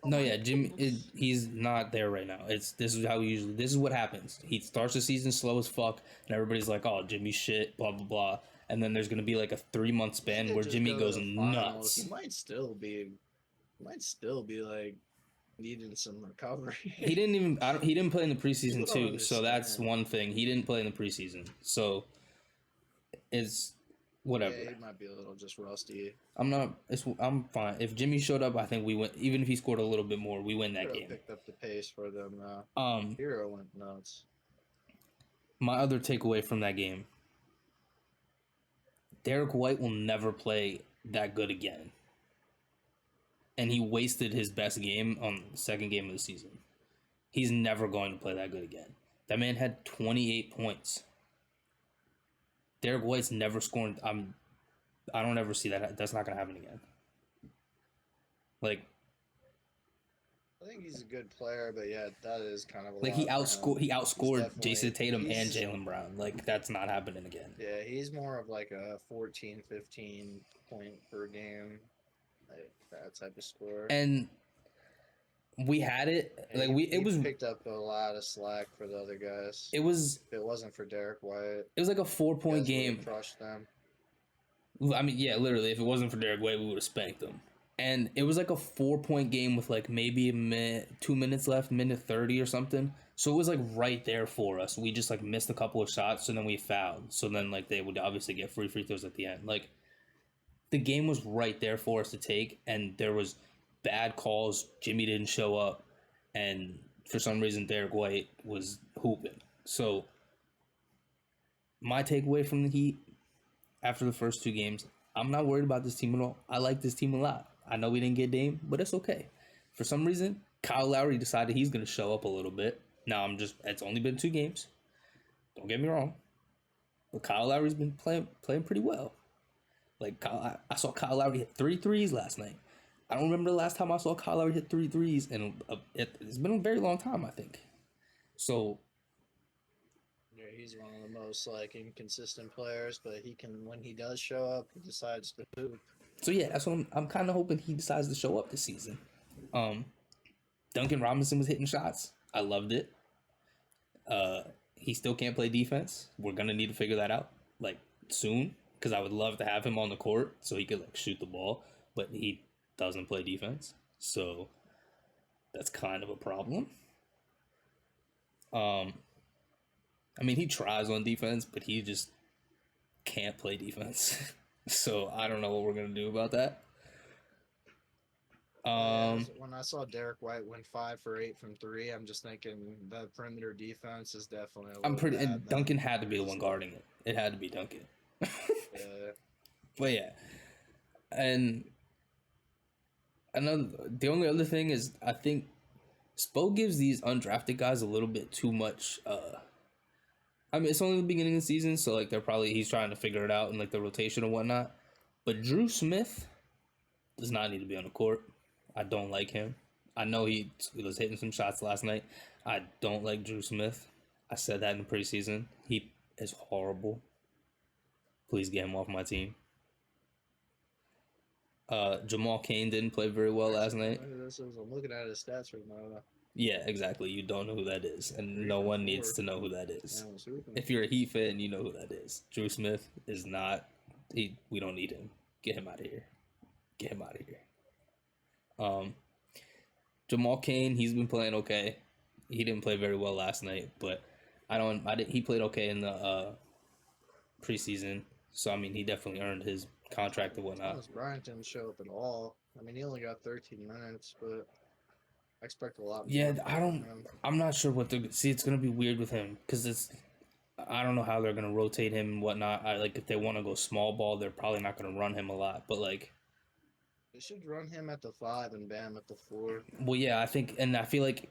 No, yeah, Jimmy. He's not there right now. This is what happens. He starts the season slow as fuck, and everybody's like, "Oh, Jimmy shit," blah blah blah. And then there's gonna be a 3-month span where Jimmy goes nuts. He might still be needing some recovery. He didn't even. He didn't play in the preseason too. So that's one thing. He didn't play in the preseason. So it's whatever. Yeah, he might be a little just rusty. I'm fine. If Jimmy showed up, I think we win. Even if he scored a little bit more, we win that Hero game. picked up the pace for them. Hero went nuts. My other takeaway from that game: Derek White will never play that good again. And he wasted his best game on the second game of the season. He's never going to play that good again. That man had 28 points. Derek White's never scoring. I don't ever see that. That's not going to happen again. I think he's a good player, but yeah, that is kind of a he lot for him. outscored Jason Tatum and Jaylen Brown. That's not happening again. Yeah, he's more of a 14, 15 point per game. That type of score. And we had it. Yeah, Like he picked up a lot of slack for the other guys. it was If it wasn't for Derek White, it was like a 4 point guys would have game. crushed them. I mean, yeah, literally, if it wasn't for Derek White, we would have spanked them. And it was like a 4 point game with like maybe a minute, 2 minutes left, minute 30 or something. So it was like right there for us. We just like missed a couple of shots, and then we fouled. So then like they would obviously get free throws at the end. Like the game was right there for us to take, and there was bad calls. Jimmy didn't show up, and for some reason Derek White was hooping. So my takeaway from the Heat after the first two games, I'm not worried about this team at all. I like this team a lot. I know we didn't get Dame, but it's okay. For some reason, Kyle Lowry decided he's going to show up a little bit. Now it's only been 2 games. Don't get me wrong, but Kyle Lowry's been playing pretty well. Like I saw Kyle Lowry hit 3 threes last night. I don't remember the last time I saw Kyle Lowry hit 3 threes, and it's been a very long time, I think. So Yeah, he's one of the most like inconsistent players, but he can when he does show up, he decides to hoop. So yeah, that's what I'm kind of hoping he decides to show up this season. Duncan Robinson was hitting shots. I loved it. He still can't play defense. We're gonna need to figure that out like soon, because I would love to have him on the court so he could like shoot the ball, but he doesn't play defense, so that's kind of a problem. I mean, he tries on defense, but he just can't play defense. So I don't know what we're gonna do about that. When I saw Derek White went 5 for 8 from 3, I'm just thinking the perimeter defense is definitely. I'm pretty. bad And now. Duncan had to be the one guarding it. It had to be Duncan. Yeah. But yeah, and the only other thing is I think Spo gives these undrafted guys a little bit too much. I mean, it's only the beginning of the season, so like he's trying to figure it out in like the rotation and whatnot. But Drew Smith does not need to be on the court. I don't like him. I know he was hitting some shots last night. I don't like Drew Smith. I said that in the preseason. He is horrible. Please get him off my team. Jamal Cain didn't play very well last night. I'm looking at his stats right now. Yeah, exactly. You don't know who that is, and no one needs to know who that is. If you're a Heat fan, you know who that is. Drew Smith is not. We don't need him. Get him out of here. Get him out of here. Jamal Cain, he's been playing okay. He didn't play very well last night, but he played okay in the preseason. So I mean, he definitely earned his contract and whatnot. Thomas Bryant didn't show up at all. I mean, he only got 13 minutes, but I expect a lot more. Yeah, from him. I'm not sure what to see. It's gonna be weird with him because I don't know how they're gonna rotate him and whatnot. If they want to go small ball, they're probably not gonna run him a lot. But like, they should run him at the 5 and Bam at the 4. well, yeah, I think, and I feel like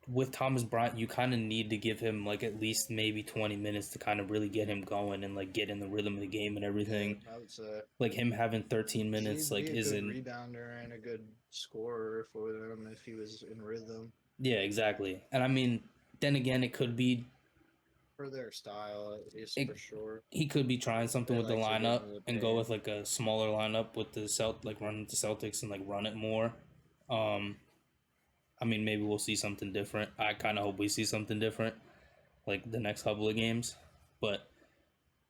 with Thomas Bryant, you kind of need to give him like at least maybe 20 minutes to kind of really get him going and like get in the rhythm of the game and everything. I would say Like him having 13 minutes, like isn't a good rebounder and a good scorer for them if he was in rhythm. Yeah, exactly. And I mean, then again, it could be For their style, for sure. he could be trying something They with the like to get lineup into the and go paint. with like a smaller lineup with the like run with the Celtics and like run it more. I mean, maybe we'll see something different. I kind of hope we see something different, like the next couple of games. But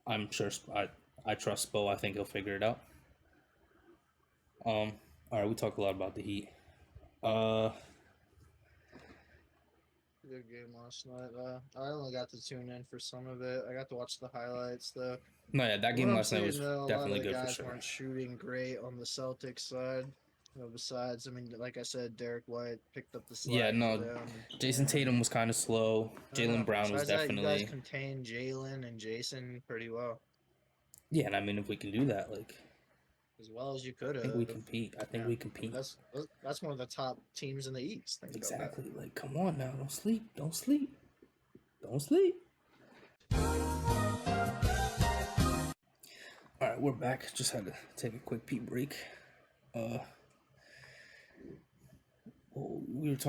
I'm sure I trust Spo. I think he'll figure it out. All right, we talked a lot about the Heat. Good game last night. I only got to tune in for some of it. I got to watch the highlights though. No, yeah, that game last night was A lot definitely of the good for guys sure. weren't shooting great on the Celtics side. Besides, I mean, like I said, Derek White picked up the slack. Yeah, no, for them. Jason Tatum was kind of slow. Jalen Brown was Besides that, definitely. You guys contained Jalen and Jason pretty well, Yeah, and I mean, if we can do that, like, as well as you could I have. think we compete. I think we compete. That's one of the top teams in the East. Think about that. Exactly. Like, come on now. Don't sleep. Don't sleep. Don't sleep. All right, we're back. Just had to take a quick pee break. Finished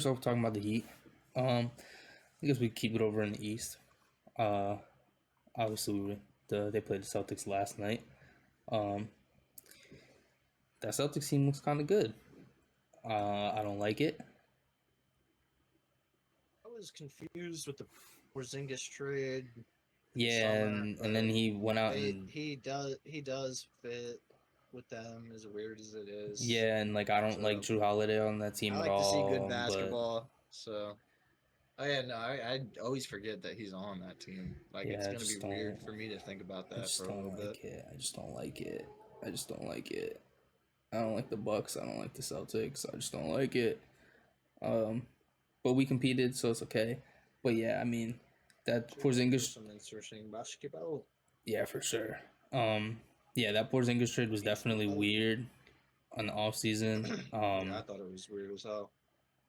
off talking about the Heat. I guess we keep it over in the East. Obviously, they played the Celtics last night. That Celtics team looks kind of good. I don't like it. I was confused with the Porzingis trade. Yeah, Summer, and then he went out and he does fit with them, as weird as it is. yeah, and like I don't like So Drew Holiday on that I team at like to see good all. But basketball. So oh yeah, no, I always forget that he's on that team. Like it's yeah, gonna be weird for me to think about I that just for a little don't bit. like it. I just don't like it. I just don't like it. I don't like the Bucks. I don't like the Celtics. I just don't like it. Um, but we competed, so it's okay. But yeah, I mean, that Porzingis, Some interesting basketball. yeah, for sure. Yeah, that Porzingis trade was definitely weird on the off season. Yeah, I thought it was weird as hell.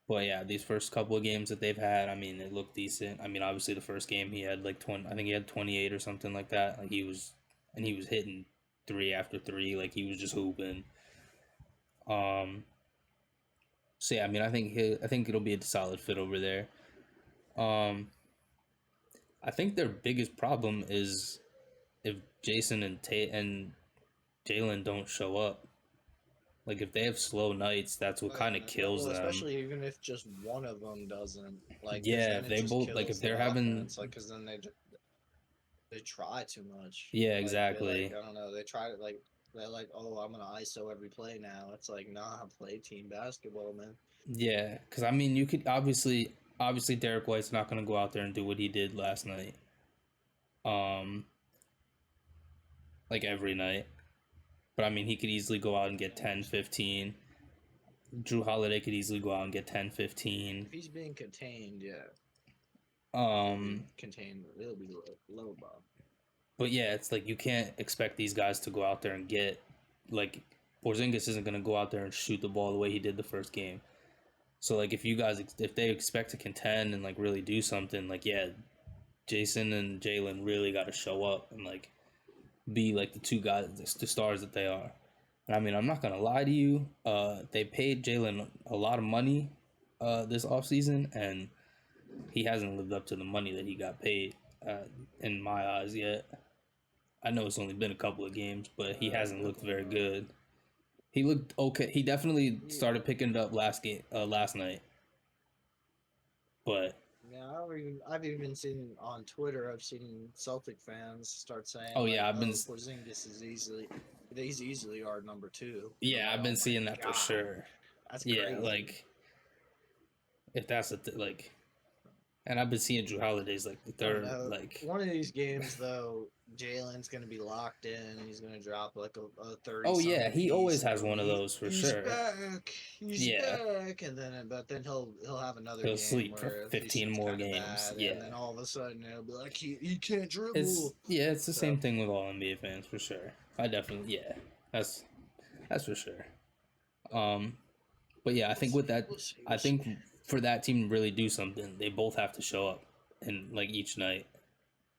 But yeah, these first couple of games that they've had, I mean, it looked decent. I mean, obviously the first game he had like 20, I think he had 28 or something like that. Like he was hitting three after three, like he was just hooping. Um, so yeah, I mean, I think it'll be a solid fit over there. Um, I think their biggest problem is if Jason and and Jalen don't show up. Like if they have slow nights, that's what kind of kills Well, them. especially even if just one of them doesn't, like, because Yeah, then if it they just both like if kills the they're having offense. Like, because then they try too much. yeah, Like exactly. I don't know. They try to like they're like, oh, I'm gonna ISO every play now. It's like, nah, play team basketball, man. Yeah, because I mean, you could obviously Derek White's not going to go out there and do what he did last night. Um, like every night, but I mean, he could easily go out and get 10, 15. Drew Holiday could easily go out and get 10, 15. If he's being contained, yeah, he'll be Um, contained. It'll be low ball. but yeah, it's like you can't expect these guys to go out there and get like Porzingis isn't going to go out there and shoot the ball the way he did the first game. So like if they expect to contend and like really do something, like yeah, Jason and Jalen really got to show up and like be like the two guys, the stars that they are. And I mean, I'm not gonna lie to you. They paid Jalen a lot of money, this offseason, and he hasn't lived up to the money that he got paid, in my eyes yet. I know it's only been a couple of games, but he hasn't looked very good. He looked okay. He definitely started picking it up last night, but Yeah, I've even seen on Twitter. I've seen Celtic fans start saying, oh like, yeah, "Oh, Porzingis he's easily our number two." And I'm yeah, like, I've "Oh been my seeing that for god, sure. that's Yeah, crazy." like if that's like, and I've been seeing Drew Holiday's like the I don't third, know. like One of these games, though, Jalen's gonna be locked in, and he's gonna drop like a 30 oh yeah, something he piece. always And has one of those for he's sure. back, he's Yeah, back, and then he'll have another he'll game sleep for where he 15 shoots more kind of games. bad, and Yeah, then all of a sudden he'll be like, he can't dribble. it's the So same thing with all NBA fans for sure. I definitely yeah, that's that's for sure. Um, but yeah, I think with that, I think for that team to really do something, they both have to show up and like each night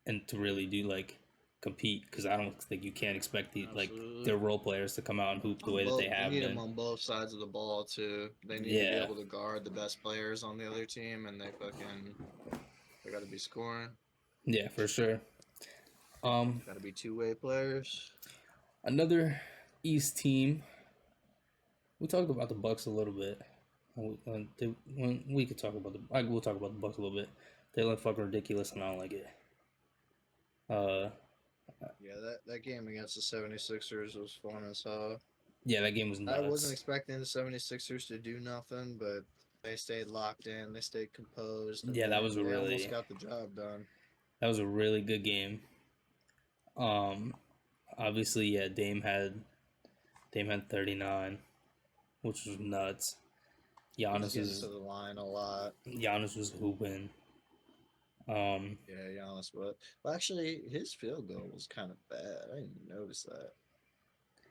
and to really do like compete because I don't think you can't expect Absolutely. their role players to come out and hoop the way that they You have need them been. on both sides of the ball too. They need to be Yeah, able to guard the best players on the other team, and they got to be scoring. yeah, for sure. Got to be two-way players. Another East team. We talked about the Bucks a little bit. When we could talk about we'll talk about the Bucks a little bit. They look fucking ridiculous, and I don't like it. Yeah, that game against the 76ers was fun as hell. Yeah, that game was I wasn't nuts. expecting the 76ers to do nothing, but they stayed locked in. They stayed composed, and Yeah, they almost got the job done. that was a really good game. Um, obviously, yeah, Dame had 39, which was nuts. He was Giannis getting was to the line a lot. Giannis was hooping. Yeah, Giannis, but actually, his field goal was kind of bad. I didn't notice that.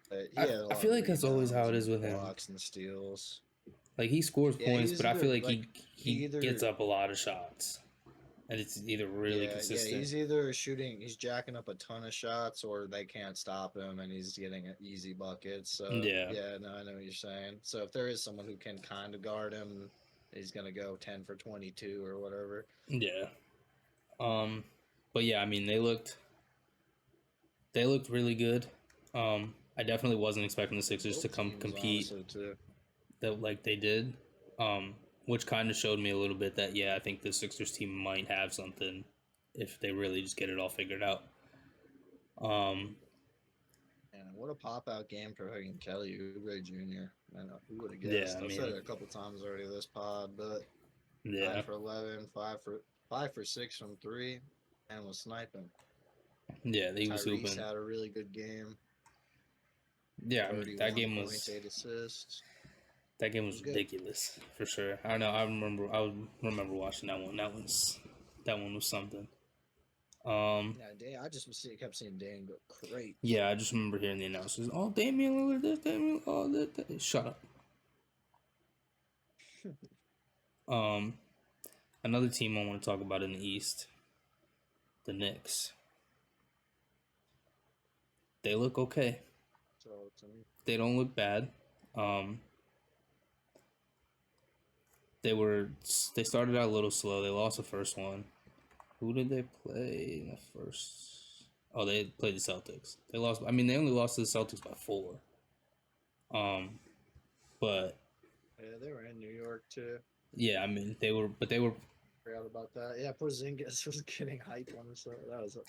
But he had a I lot feel of like that's always how it rebounds is and with him. blocks and steals. Like he scores Yeah, points, but I feel like he he either gets up a lot of shots, and it's either really consistent. he's either he's jacking up a ton of shots, or they can't stop him, and he's getting easy buckets. So Yeah, yeah, no, I know what you're saying. So if there is someone who can kind of guard him, he's gonna go 10 for 22 or whatever. yeah. Um, but yeah, I mean they looked really good. I definitely wasn't expecting the Sixers to Both come teams, compete. honestly, too. that like they did, which kind of showed me a little bit that I think the Sixers team might have something if they really just get it all figured out. And what a pop out game for fucking Kelly Oubre Jr. Man, who would have Yeah, guessed? I I've said mean- it a couple times already this pod, but Yeah, 5 for 11, 5 for 6 from three, and was sniping. yeah, he was Tyrese hooping. had a really good game. Yeah, I mean that 31 game points, was 8 assists. that game was was good. ridiculous for sure. I know. I remember watching that one. That one was something. Yeah, I just kept seeing Dan go crazy. Yeah, I just remember hearing the announcers. Oh, Damian Lillard, this, Damian, oh, that. Shut up. Another team I want to talk about in the East, the Knicks. They look okay. So to me, They don't look bad. They started out a little slow. They lost the first one. Who did they play in the first? Oh, they played the Celtics. They lost. I mean, they only lost to the Celtics by 4. But yeah, they were in New York too. yeah, I mean, they were. Forgot about that. Yeah, Porzingis was getting hyped on himself.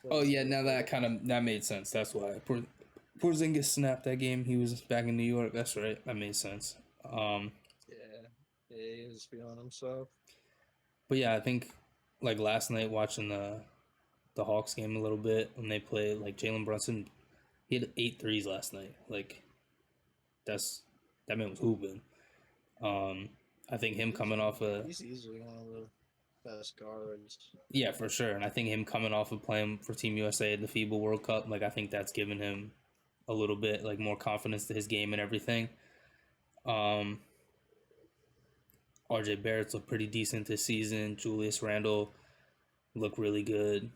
Oh yeah, now that made sense. That's why Porzingis snapped that game. He was back in New York. That's right. That made sense. Yeah, he was feeling himself. But yeah, I think like last night watching the Hawks game a little bit when they played like Jalen Brunson, he had 8 threes last night. Like that man was hooping. I think him coming off He's easily one of the best guards. yeah, for sure. And I think him coming off of playing for Team USA in the FIBA World Cup, like I think that's given him a little bit like more confidence to his game and everything. RJ Barrett's looked pretty decent this season. Julius Randle looked really good.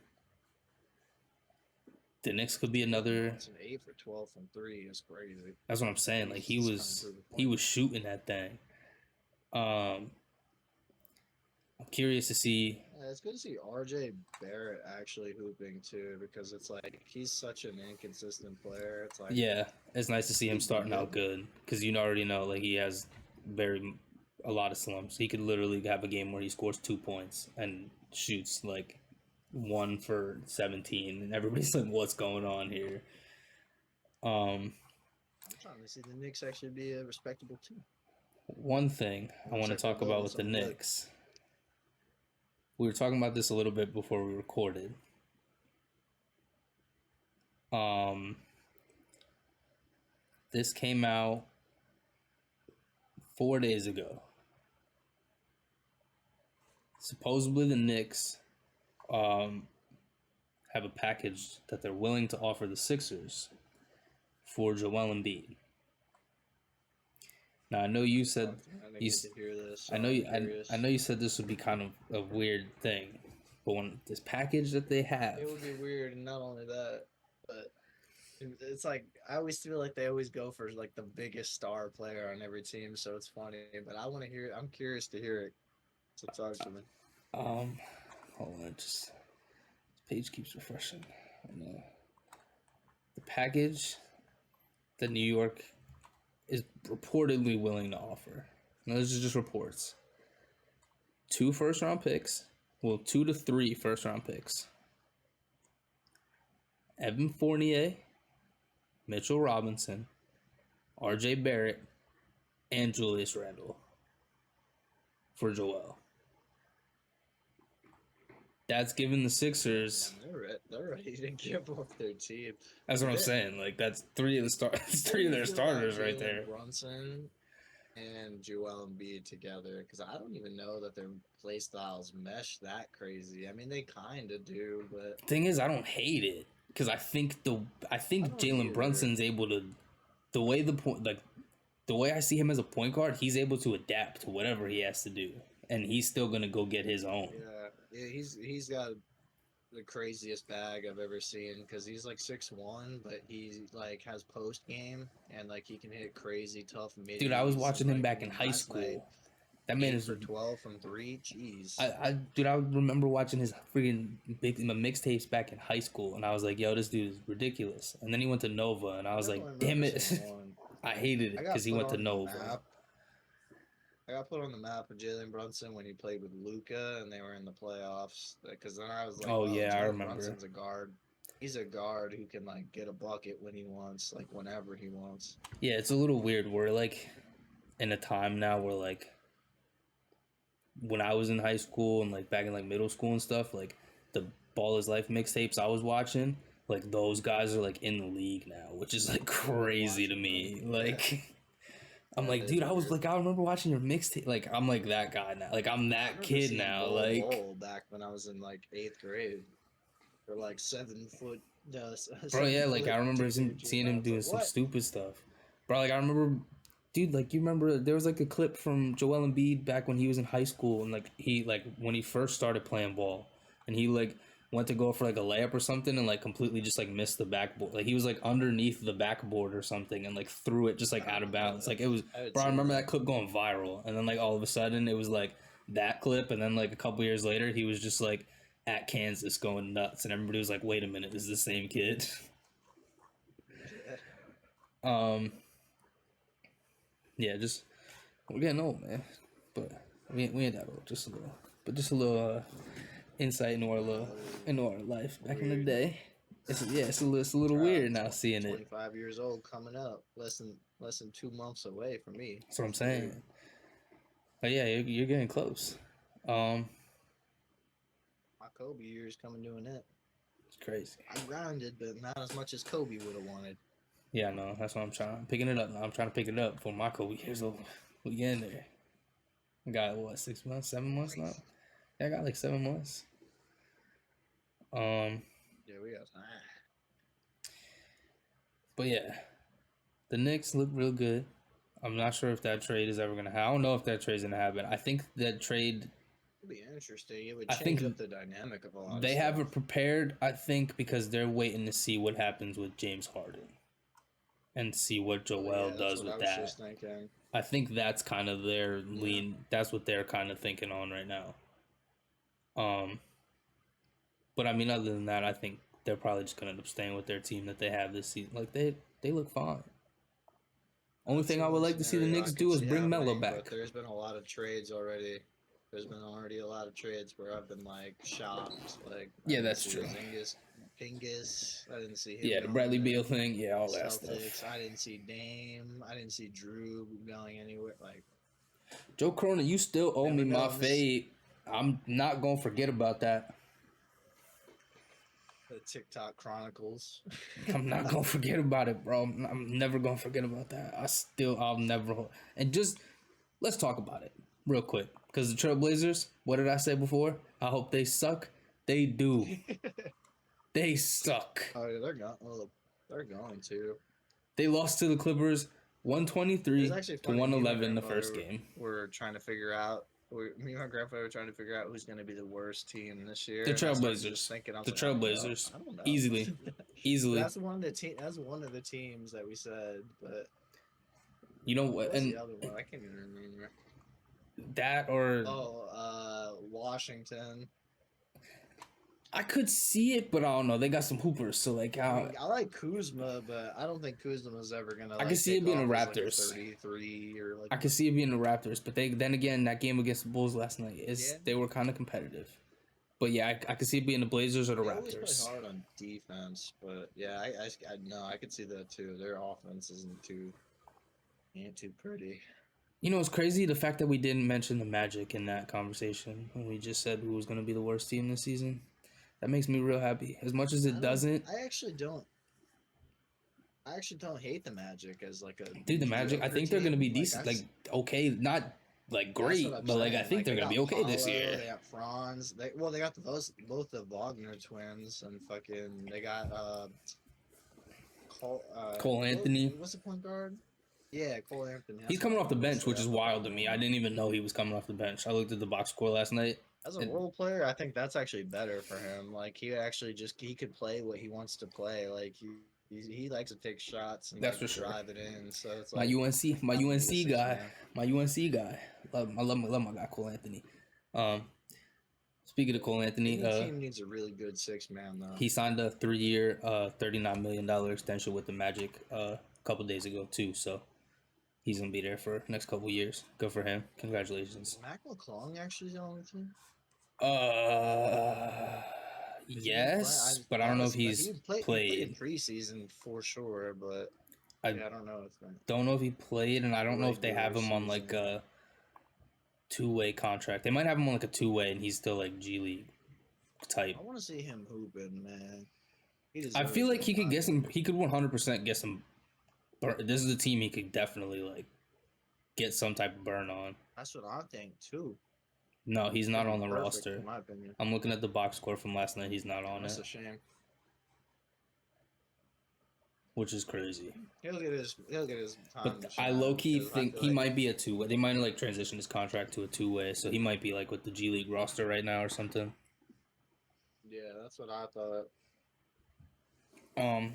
The Knicks could be another. It's an 8 for 12 from three. It's crazy. That's what I'm saying. Like he was shooting that thing. I'm curious to see. Yeah, it's good to see RJ Barrett actually hooping too, because it's like he's such an inconsistent player. It's like Yeah, it's nice to see him starting out good because you already know like he has a lot of slumps. He could literally have a game where he scores 2 points and shoots like 1 for 17, and everybody's like, "What's going on here?" I'm trying to see the Knicks actually be a respectable team. One thing I want to Check their talk about goals with the on the book. Knicks. We were talking about this a little bit before we recorded. This came out 4 days ago. Supposedly the Knicks have a package that they're willing to offer the Sixers for Joel Embiid. Now I know you said I you need to hear this. so I know I'm you curious. I know you said this would be kind of a weird thing, but when this package that they have, It would be weird, and not only that, but it's like I always feel like they always go for like the biggest star player on every team, so it's funny. But I want to hear. I'm curious to hear it. So talk to me. hold on, just this page keeps refreshing. The package that New York is reportedly willing to offer. Now, this is just reports. 2 first-round picks. Well, 2 to 3 first-round picks. Evan Fournier, Mitchell Robinson, RJ Barrett, and Julius Randle for Joel. That's given the Sixers. They're ready to give up their team. That's what I'm saying. Like that's 3 of the three of their starters right there. Brunson and Joel Embiid together, because I don't even know that their play styles mesh that crazy. I mean, they kind of do, but Thing is, I don't hate it because I think don't Jalen either. Brunson's able to the way I see him as a point guard, he's able to adapt to whatever he has to do, and he's still gonna go get his own. yeah, he's got the craziest bag I've ever seen, because he's like 6'1", but he like has post game and like he can hit crazy tough mid. Dude, I was watching him back in high school. That man is for 12 from 3. Jeez. I remember watching his freaking mixtapes back in high school, and I was like, yo, this dude is ridiculous. And then he went to Nova, and I was like, damn it. I hated it because he went to Nova. I got put on the map with Jalen Brunson when he played with Luca and they were in the playoffs. Because then I was like, Oh "Oh, yeah, I Jalen remember. Brunson's a guard. He's a guard who can like get a bucket when he wants, like whenever he wants." Yeah, it's a little weird. We're like in a time now where like when I was in high school and like back in like middle school and stuff, like the Ball is Life mixtapes I was watching, like those guys are like in the league now, which is like crazy to me. Like I'm That like, is dude, I was weird. like, I remember watching your mixtape. Like I'm like that guy now. Like I'm I that remember kid seeing now. Bol Like Bol back when I was in like 8th grade. For like 7 foot, bro, yeah, 7 like foot I remember teenager. seeing And I him was doing like, some "What?" stupid stuff. Bro, like I remember, dude, like you remember there was like a clip from Joel Embiid back when he was in high school and like he like when he first started playing ball and he like went to go for like a layup or something and like completely just like missed the backboard. Like he was like underneath the backboard or something and like threw it just like I out of remember bounds. that. Like it was, I had bro, I seen remember that. that clip going viral and then like all of a sudden it was like that clip and then like a couple years later he was just like at Kansas going nuts and everybody was like, wait a minute, is this the same kid? Um, yeah, just we're getting old, man. But we ain't that old, just a little. But just a little insight into our life back in the Weird. day. It's a little weird now seeing it. 25 years old coming up, less than 2 months away from me. That's what I'm It's weird. saying. But yeah, you're getting close. Um, My Kobe years coming to an end. it's crazy. I grinded, but not as much as Kobe would have wanted. Yeah, no, that's what I'm trying. Picking it up now. I'm trying to pick it up for my Kobe years over. We getting there. I got what 6 months, 7 months now. Yeah, I got like 7 months. Yeah, we got time. But yeah, the Knicks look real good. I'm not sure if that trade is ever gonna happen. I don't know if that trade's gonna happen. I think that trade It'd be interesting. It would I change think up the dynamic of a lot. they of have stuff. it prepared. I think because they're waiting to see what happens with James Harden and see what Joel Yeah, that's does what I with was that. just thinking. I think that's kind of their lean. That's what they're kind of thinking on right now. But I mean, other than that, I think they're probably just gonna end up staying with their team that they have this season. Like they look fine. Only thing I would like to see the Knicks do is bring Melo back. But there's been a lot of trades already. There's been already a lot of trades where I've been like shocked. Like I Yeah, didn't that's see true. Pingus. I didn't see him. Yeah, the going Bradley to Beal thing. Yeah, all that Celtics. stuff. I didn't see Dame. I didn't see Drew going anywhere. Like Joe Cronin, you still owe me Never my know, miss. fade. I'm not gonna forget about that. the TikTok Chronicles. I'm not gonna forget about it, bro. I'm never gonna forget about that. I'll never. And just let's talk about it real quick because the Trailblazers. What did I say before? I hope they suck. They do. They suck. Oh, yeah, they're going. Well, they're going to. They lost to the Clippers, 123 It's actually to funny, me and my 111 the first grandfather game. We're trying to figure out. Me and my grandfather were trying to figure out who's going to be the worst team this year. The and I started Trailblazers. just thinking, I was The like, I don't know. Trailblazers. I don't know. Easily. Easily. That's one of the That's one of the teams that we said, but You know what? what's And the other one? I can't even remember. that or Washington. I could see it, but I don't know. They got some hoopers, so like I like Kuzma, but I don't think Kuzma's ever gonna. I Like, can see it take being off the as, like, a Raptors. 33 or like. I could see it being the Raptors, but then again, that game against the Bulls last night they were kind of competitive. But yeah, I could see it being the Blazers or the They always Raptors. play hard on defense, but yeah, I know I could see that too. Their offense ain't too pretty. You know, it's crazy the fact that we didn't mention the Magic in that conversation when we just said who was going to be the worst team this season. That makes me real happy. As much as it doesn't, I actually don't. I actually don't hate the Magic as like a dude, the Magic. I think they're going to be team. decent, like okay, not like That's great, what I'm but like I saying. think they're they going to be got okay this Paolo, year. They got Franz. They got both the Wagner twins and fucking they got Cole Anthony. What's the point guard? Yeah, Cole Anthony. He's coming off the bench, which is wild to me. I didn't even know he was coming off the bench. I looked at the box score last night. As a role player, I think that's actually better for him. Like he could play what he wants to play. Like he likes to take shots and That's like, for sure. drive it in. So it's My like UNC guy. I love my guy Cole Anthony. Speaking of Cole Anthony, any team needs a really good 6-man though. he signed a 3-year, $39 million extension with the Magic a couple days ago too. So he's gonna be there for next couple years. Good for him. Congratulations. Is Mac McClung actually on the team? Uh, 'Cause he didn't play. yes, but I don't know if he's He played in played. preseason for sure, but I yeah, I don't know if don't know if he played, and I don't know if they have him on regular like a two-way contract. They might have him on like a two-way, and he's still like G League type. I want to see him hooping, man. I feel like he could get some. He could 100% get some. This is a team he could definitely like get some type of burn on. That's what I think too. No, he's not on the Perfect, roster. in my opinion. I'm looking at the box score from last night. He's not on That's it, a shame. which is crazy. He'll get his time. But to I shine, low key 'cause I think feel he like- might be a two-way. They might like transition his contract to a two-way, so he might be like with the G League roster right now or something. Yeah, that's what I thought. Um.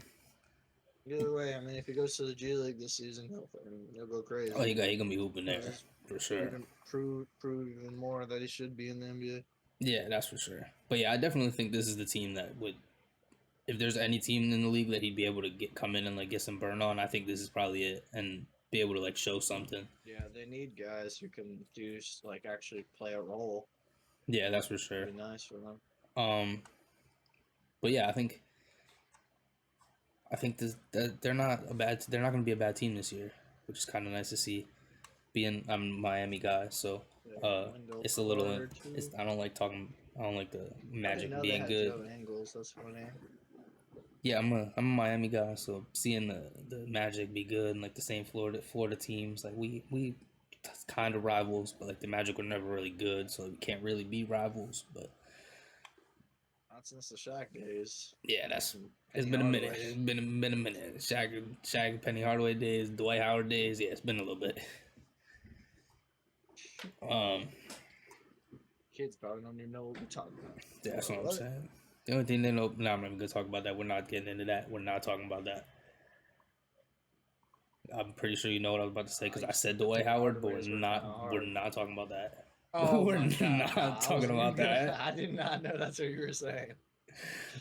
Either way, I mean, if he goes to the G League this season, he'll go crazy. Oh, he gonna be hooping there Just for sure. prove even more that he should be in the NBA. Yeah, that's for sure. But yeah, I definitely think this is the team that would, if there's any team in the league that he'd be able to come in and like get some burn on, I think this is probably it, and be able to like show something. Yeah, they need guys who can do like actually play a role. Yeah, that's for sure. It'd be nice for them. But yeah, I think this that they're not going to be a bad team this year, which is kind of nice to see. Being I'm a Miami guy, so it's a little. I don't like the Magic being good. Joe Ingles, that's funny. Yeah, I'm a Miami guy, so seeing the Magic be good and like the same Florida teams, like we kind of rivals, but like the Magic were never really good, so we can't really be rivals. But not since the Shaq days. Yeah, it's been a minute. It's been a minute. Shaq, Penny Hardaway days, Dwight Howard days. Yeah, it's been a little bit. Kids probably don't even know what we're talking about. That's what I'm saying. The only thing they know. No, I'm not even gonna talk about that. We're not getting into that. We're not talking about that. I'm pretty sure you know what I was about to say because I said Dwight Howard, but we're not. We're not talking about that. Oh, we're not talking about that. I did not know that's what you were saying.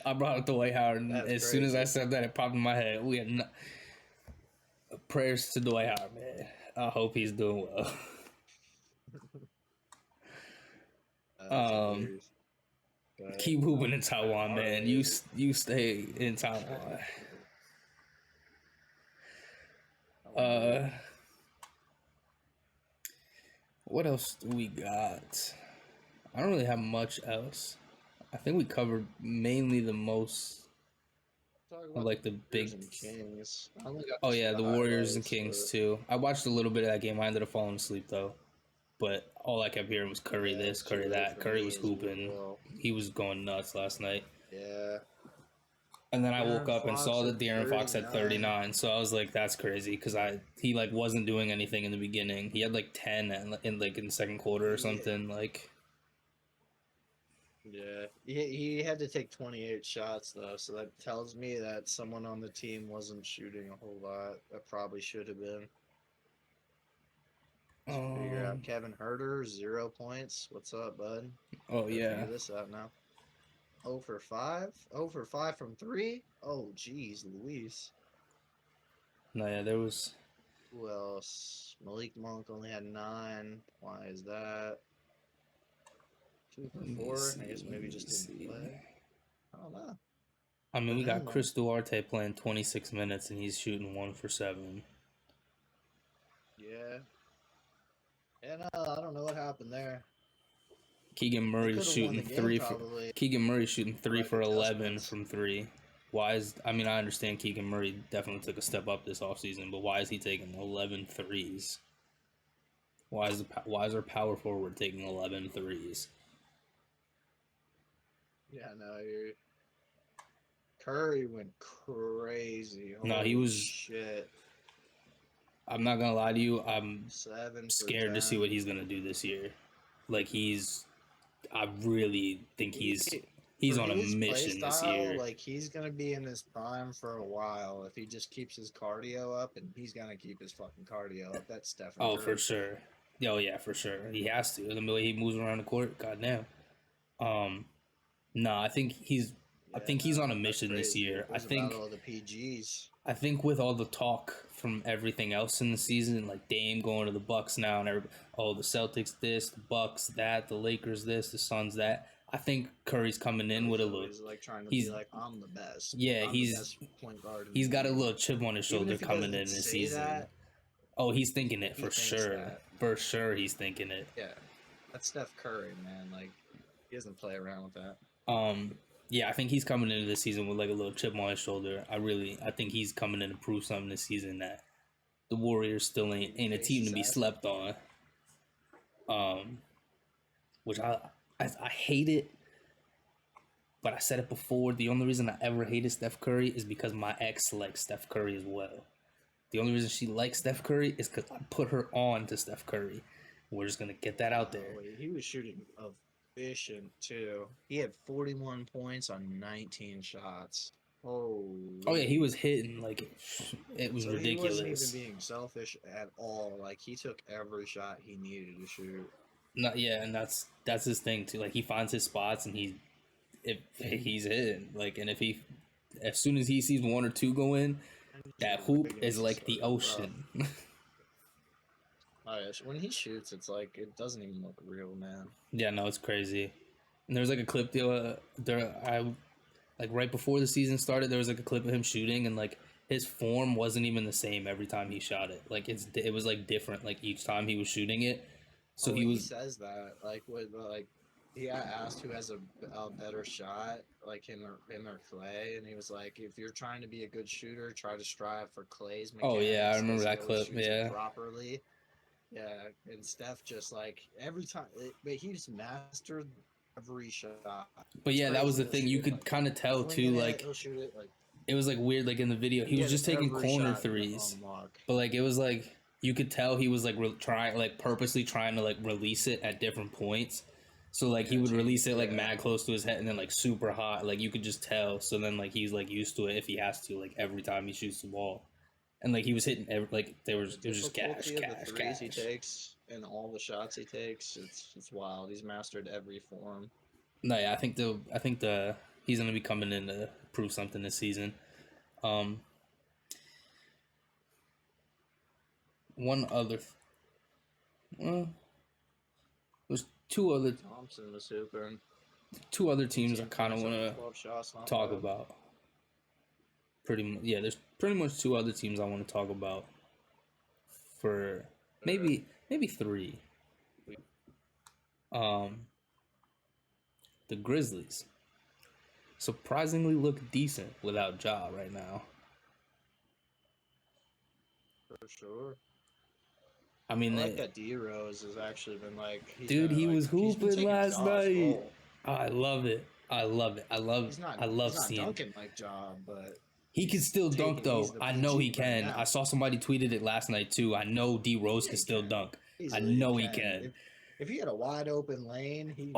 I brought up Dwight Howard, and as soon as I said that, it popped in my head. We had prayers to Dwight Howard, man. I hope he's doing well. Keep hooping in Taiwan, man. You stay in Taiwan. What else do we got? I don't really have much else. I think we covered mainly the most of like the big Kings. Oh yeah, the Warriors and Kings too. I watched a little bit of that game. I ended up falling asleep though. But all I kept hearing was Curry this, Curry that. Curry was hooping. He was going nuts last night. Yeah. And then I woke up and saw that De'Aaron Fox had 39. So I was like, that's crazy because he like wasn't doing anything in the beginning. He had like 10 in the second quarter or something like. Yeah, he had to take 28 shots though, so that tells me that someone on the team wasn't shooting a whole lot. That probably should have been. Figure out Kevin Huerter, 0 points. What's up, bud? Oh yeah. Figure this out now. 0 for 5. 0 for 5 from 3. Oh, geez, Luis. No, yeah, there was. Who else? Malik Monk only had 9. Why is that? 2 for 4. I guess maybe just didn't play. I don't know. I mean, we got Chris Duarte playing 26 minutes and he's shooting 1 for 7. Yeah. Yeah, no, I don't know what happened there. Keegan Murray shooting 3 for Keegan Murray shooting 3 for 11 from 3. Why is I understand Keegan Murray definitely took a step up this offseason, but why is he taking 11 threes? Why is our power forward taking 11 threes? Yeah, no, Curry went crazy. No, he was shit. I'm not gonna lie to you. I'm 7 scared to see what he's gonna do this year. Like I really think he's on a mission this year. Like he's gonna be in his prime for a while if he just keeps his cardio up, and he's gonna keep his fucking cardio up. That's Stephen. Oh, for sure. Oh yeah, for sure. He has to. The way he moves around the court, goddamn. No, I think he's I think he's on a mission this crazy. year. It was about all the PGs. I think with all the talk from everything else in the season, like Dame going to the Bucks now, and the Celtics this, the Bucks that, the Lakers this, the Suns that. I think Curry's coming in with a little. He's like trying to be like, I'm the best. Yeah, I'm the best point guard. He's got a little chip on his shoulder coming in this season. Oh, he's thinking it for sure. For sure, he's thinking it. Yeah, that's Steph Curry, man. Like, he doesn't play around with that. Yeah, I think he's coming into the season with like a little chip on his shoulder. I think he's coming in to prove something this season that the Warriors still ain't a team to be slept on. Which I hate it, but I said it before. The only reason I ever hated Steph Curry is because my ex likes Steph Curry as well. The only reason she likes Steph Curry is because I put her on to Steph Curry. We're just gonna get that out there. He was shooting efficient too. He had 41 points on 19 shots. Oh yeah, he was hitting like it was ridiculous. He wasn't even being selfish at all. Like, he took every shot he needed to shoot. And that's his thing too. Like, he finds his spots and he's hitting. Like, and as soon as he sees one or two go in, that hoop is like the ocean. When he shoots, it's like it doesn't even look real, man. Yeah, no, it's crazy. And there's like a clip like right before the season started, there was like a clip of him shooting, and like his form wasn't even the same every time he shot it. Like, it was like different like each time he was shooting it. So he says that he got asked who has a better shot, like him or Clay, and he was like, if you're trying to be a good shooter, try to strive for Clay's mechanics. Oh yeah, I remember that clip. Yeah, properly. Yeah, and Steph just like every time, but he just mastered every shot. But yeah, that was the thing. You could kind of tell too. Like, he'll shoot it, like, it was like weird. Like in the video, he was just taking corner threes, but like it was like you could tell he was like purposely trying to like release it at different points. So like he would release it like mad close to his head and then like super hot. Like you could just tell. So then like he's like used to it if he has to, like every time he shoots the ball. And like he was hitting it was just cash. The threes he takes and all the shots he takes, it's wild. He's mastered every form. No, yeah, I think he's gonna be coming in to prove something this season. One other, there's Thompson was hooping. Two other teams I kind of want to talk about. There's pretty much two other teams I want to talk about. For maybe three. The Grizzlies surprisingly look decent without Ja right now. For sure. I mean, I like that D Rose has actually been like. He was hooping last night. Oh, I love it. I love seeing. Not dunking like Ja, but he can still dunk though. I know he can. I saw somebody tweeted it last night too. I know D Rose can still dunk. I know he can. If he had a wide open lane, he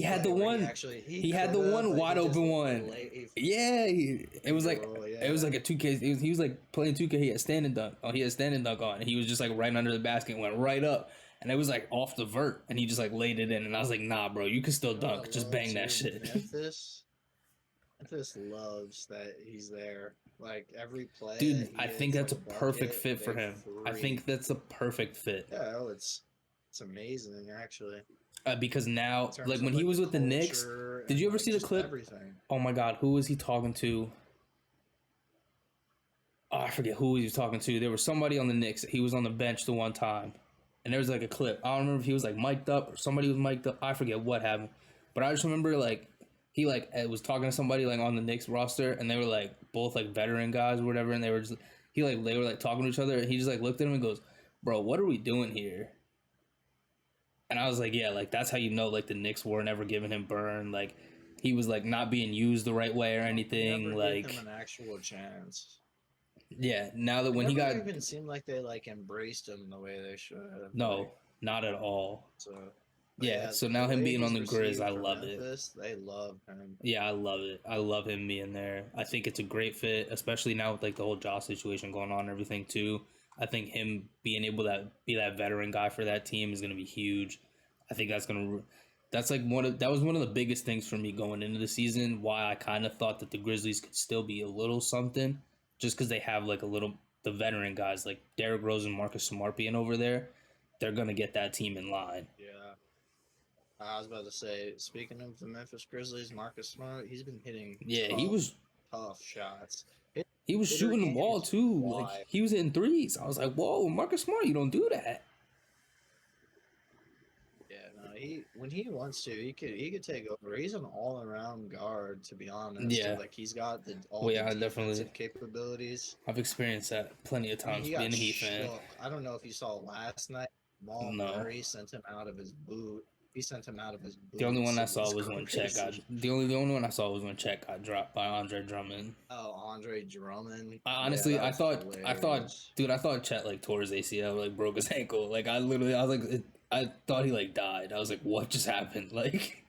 had the one. He had the one wide open one. Yeah, it was like a 2K. He was like playing 2K. He had standing dunk. Oh, he had standing dunk on. And he was just like right under the basket, and went right up, and it was like off the vert, and he just like laid it in. And I was like, nah, bro, you can still dunk. Just bang that shit. Memphis loves that he's there. Like every play. Dude, I think that's a perfect fit for him. I think that's a perfect fit. Yeah, it's amazing actually. Because now, like when he was with the Knicks, did you ever see the clip? Everything. Oh my God, who was he talking to? Oh, I forget who he was talking to. There was somebody on the Knicks. He was on the bench the one time, and there was like a clip. I don't remember if he was like mic'd up or somebody was mic'd up. I forget what happened, but I just remember like he like was talking to somebody like on the Knicks roster, and they were like both like veteran guys or whatever, and they were talking to each other, and he just like looked at him and goes, "Bro, what are we doing here?" And I was like, yeah, like that's how you know like the Knicks weren't ever giving him burn. Like he was like not being used the right way or anything. Never like gave him an actual chance. Yeah, now that when he got even seemed like they like embraced him the way they should. No, not at all. So yeah, so now him being on the Grizz, I love Memphis, it. They love him. Yeah, I love it. I love him being there. I think it's a great fit, especially now with like the whole Ja situation going on and everything too. I think him being able to be that veteran guy for that team is going to be huge. I think That's like that was one of the biggest things for me going into the season. Why I kind of thought that the Grizzlies could still be a little something, just because they have like a little the veteran guys like Derrick Rose and Marcus Smart being over there. They're gonna get that team in line. Yeah. I was about to say, speaking of the Memphis Grizzlies, Marcus Smart, he's been hitting Yeah, he was tough shots. he was Hitter shooting the ball games, too. why? Like he was hitting threes. I was like, whoa, Marcus Smart, you don't do that. Yeah, no, when he wants to, he could take over. He's an all around guard, to be honest. Yeah. Like he's got all Well, yeah, the defensive definitely. capabilities. I've experienced that plenty of I mean, times he being got a Heat fan. shook. I don't know if you saw last night. Jamal No. Murray sent him out of his boot. He sent him out of his boot. The only one I It saw was when Chet got. crazy. The only one I saw was when Chet got dropped by Andre Drummond. Oh, Andre Drummond. Honestly, Yeah, I that thought, was I thought, hilarious. dude, I thought Chet like tore his ACL, like broke his ankle. Like I was like, I thought he like died. I was like, what just happened? Like,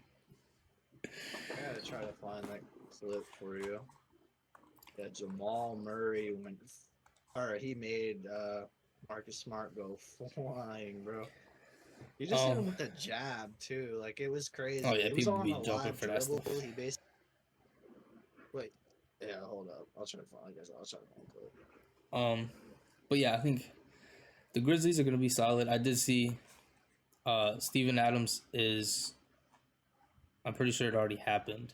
I gotta try to find that clip for you. Yeah, Jamal Murray he made Marcus Smart go flying, bro. He just hit him with a jab too. Like it was crazy. Oh, yeah, It was people on be a joking live for that dribble. stuff. He basically wait. Yeah, hold up. I'll try to find. I guess I'll try to find the clip. but yeah, I think the Grizzlies are gonna be solid. I did see, Steven Adams is. I'm pretty sure it already happened,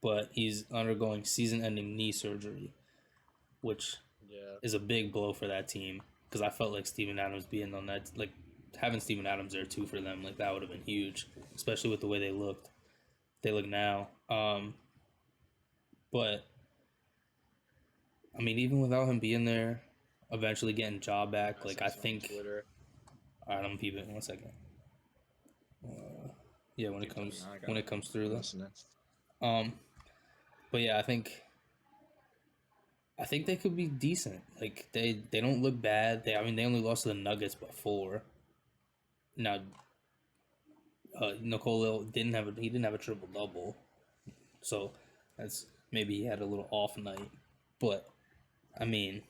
but he's undergoing season-ending knee surgery, which Yeah. is a big blow for that team because I felt like Steven Adams being on that, like having Steven Adams there too for them, like that would have been huge, especially with the way they looked. They look now. But I mean, even without him being there, eventually getting Ja back, like I saw on think. Twitter. All right, I'm gonna peep it 1 second. Yeah, when it comes I got when it comes through though. listening. But yeah, I think they could be decent. Like they don't look bad. They only lost to the Nuggets by 4. Now, Nikola didn't have a triple double, so that's maybe he had a little off night. But I mean,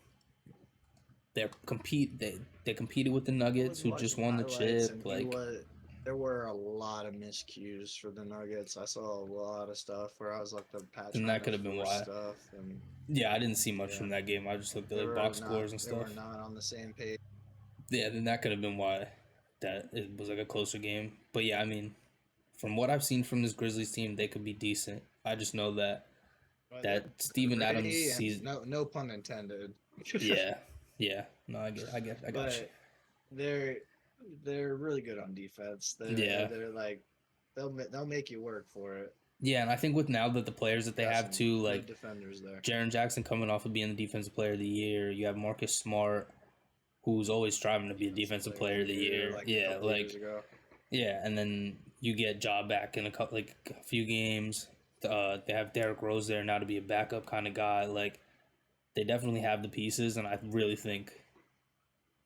they competed with the Nuggets, who just won the chip. Like there were a lot of miscues for the Nuggets. I saw a lot of stuff where I was like the patch. And that could have been why. Stuff and yeah, I didn't see much from that game. I just looked at like box scores and they stuff. were not on the same page. Yeah, then that could have been why that it was like a closer game. But yeah, I mean, from what I've seen from this Grizzlies team, they could be decent. I just know that Steven Adams sees no pun intended. yeah. No, I got But you. they're really good on defense. They're like they'll make you work for it. Yeah, and I think with now that the players that they Got have some too, good like defenders there. Jaren Jackson coming off of being the defensive player of the year, you have Marcus Smart, who's always striving to be a defensive player of the year. Yeah, and then you get Ja back in a few games. They have Derrick Rose there now to be a backup kind of guy. Like they definitely have the pieces, and I really think,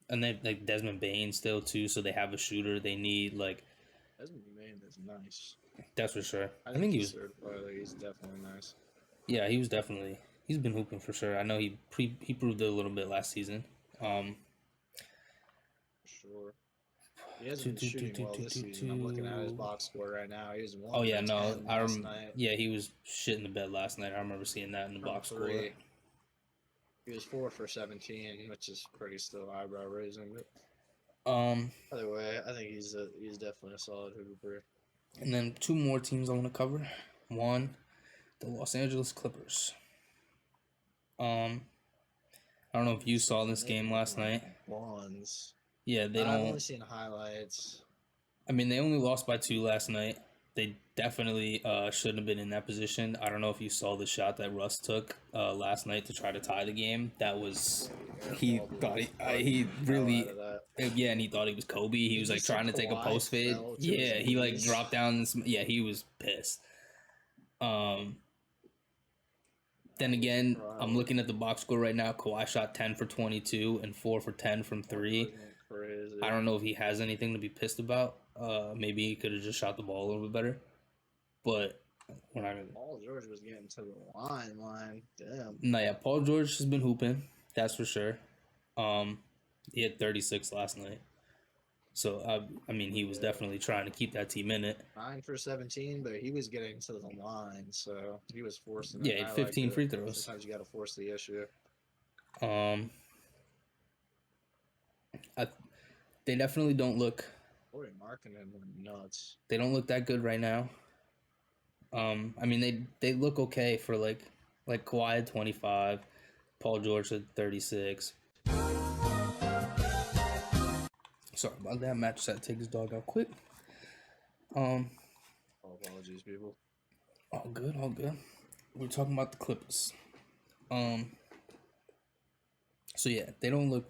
and they like Desmond Bain still too, so they have a shooter. They need like Desmond Bain is nice. That's for sure. I think he was. He's definitely nice. Yeah, he was definitely. He's been hooping for sure. I know he proved it a little bit last season. Sure. He hasn't been shooting well this season. I'm looking at his box score right now. He was 1 Oh yeah, no, I last remember. night. Yeah, he was shit in the bed last night. I remember seeing that in the From box score. 3. He was 4 for 17, which is pretty still eyebrow raising. But either way, I think he's definitely a solid hooper. And then 2 more teams I want to cover. One, the Los Angeles Clippers. I don't know if you saw this game last night. Bonds. Yeah, they I've don't. only seen highlights. I mean, they only lost by 2 last night. They definitely shouldn't have been in that position. I don't know if you saw the shot that Russ took last night to try to tie the game. That was he really and he thought he was Kobe. He was like trying to take a post fade. Yeah, he like dropped down. Yeah, he was pissed. Then again, I'm looking at the box score right now. Kawhi shot 10 for 22 and 4 for 10 from 3. Crazy. I don't know if he has anything to be pissed about. Maybe he could have just shot the ball a little bit better. But we're not gonna. Paul George was getting to the line. Damn. No, yeah, Paul George has been hooping. That's for sure. He had 36 last night. So I mean, he was Yeah. definitely trying to keep that team in it. 9 for 17, but he was getting to the line, so he was forcing Yeah, it. he And had I liked 15 it. free throws. Sometimes you got to force the issue. Um, I, they definitely don't look. Boy, Markkinen went nuts. They don't look that good right now. I mean, they look okay for like Kawhi at 25, Paul George at 36. Sorry about that. Matt just had to take his dog out quick. Um, Oh, apologies, people. all good, all good. We're talking about the Clippers. So yeah, they don't look.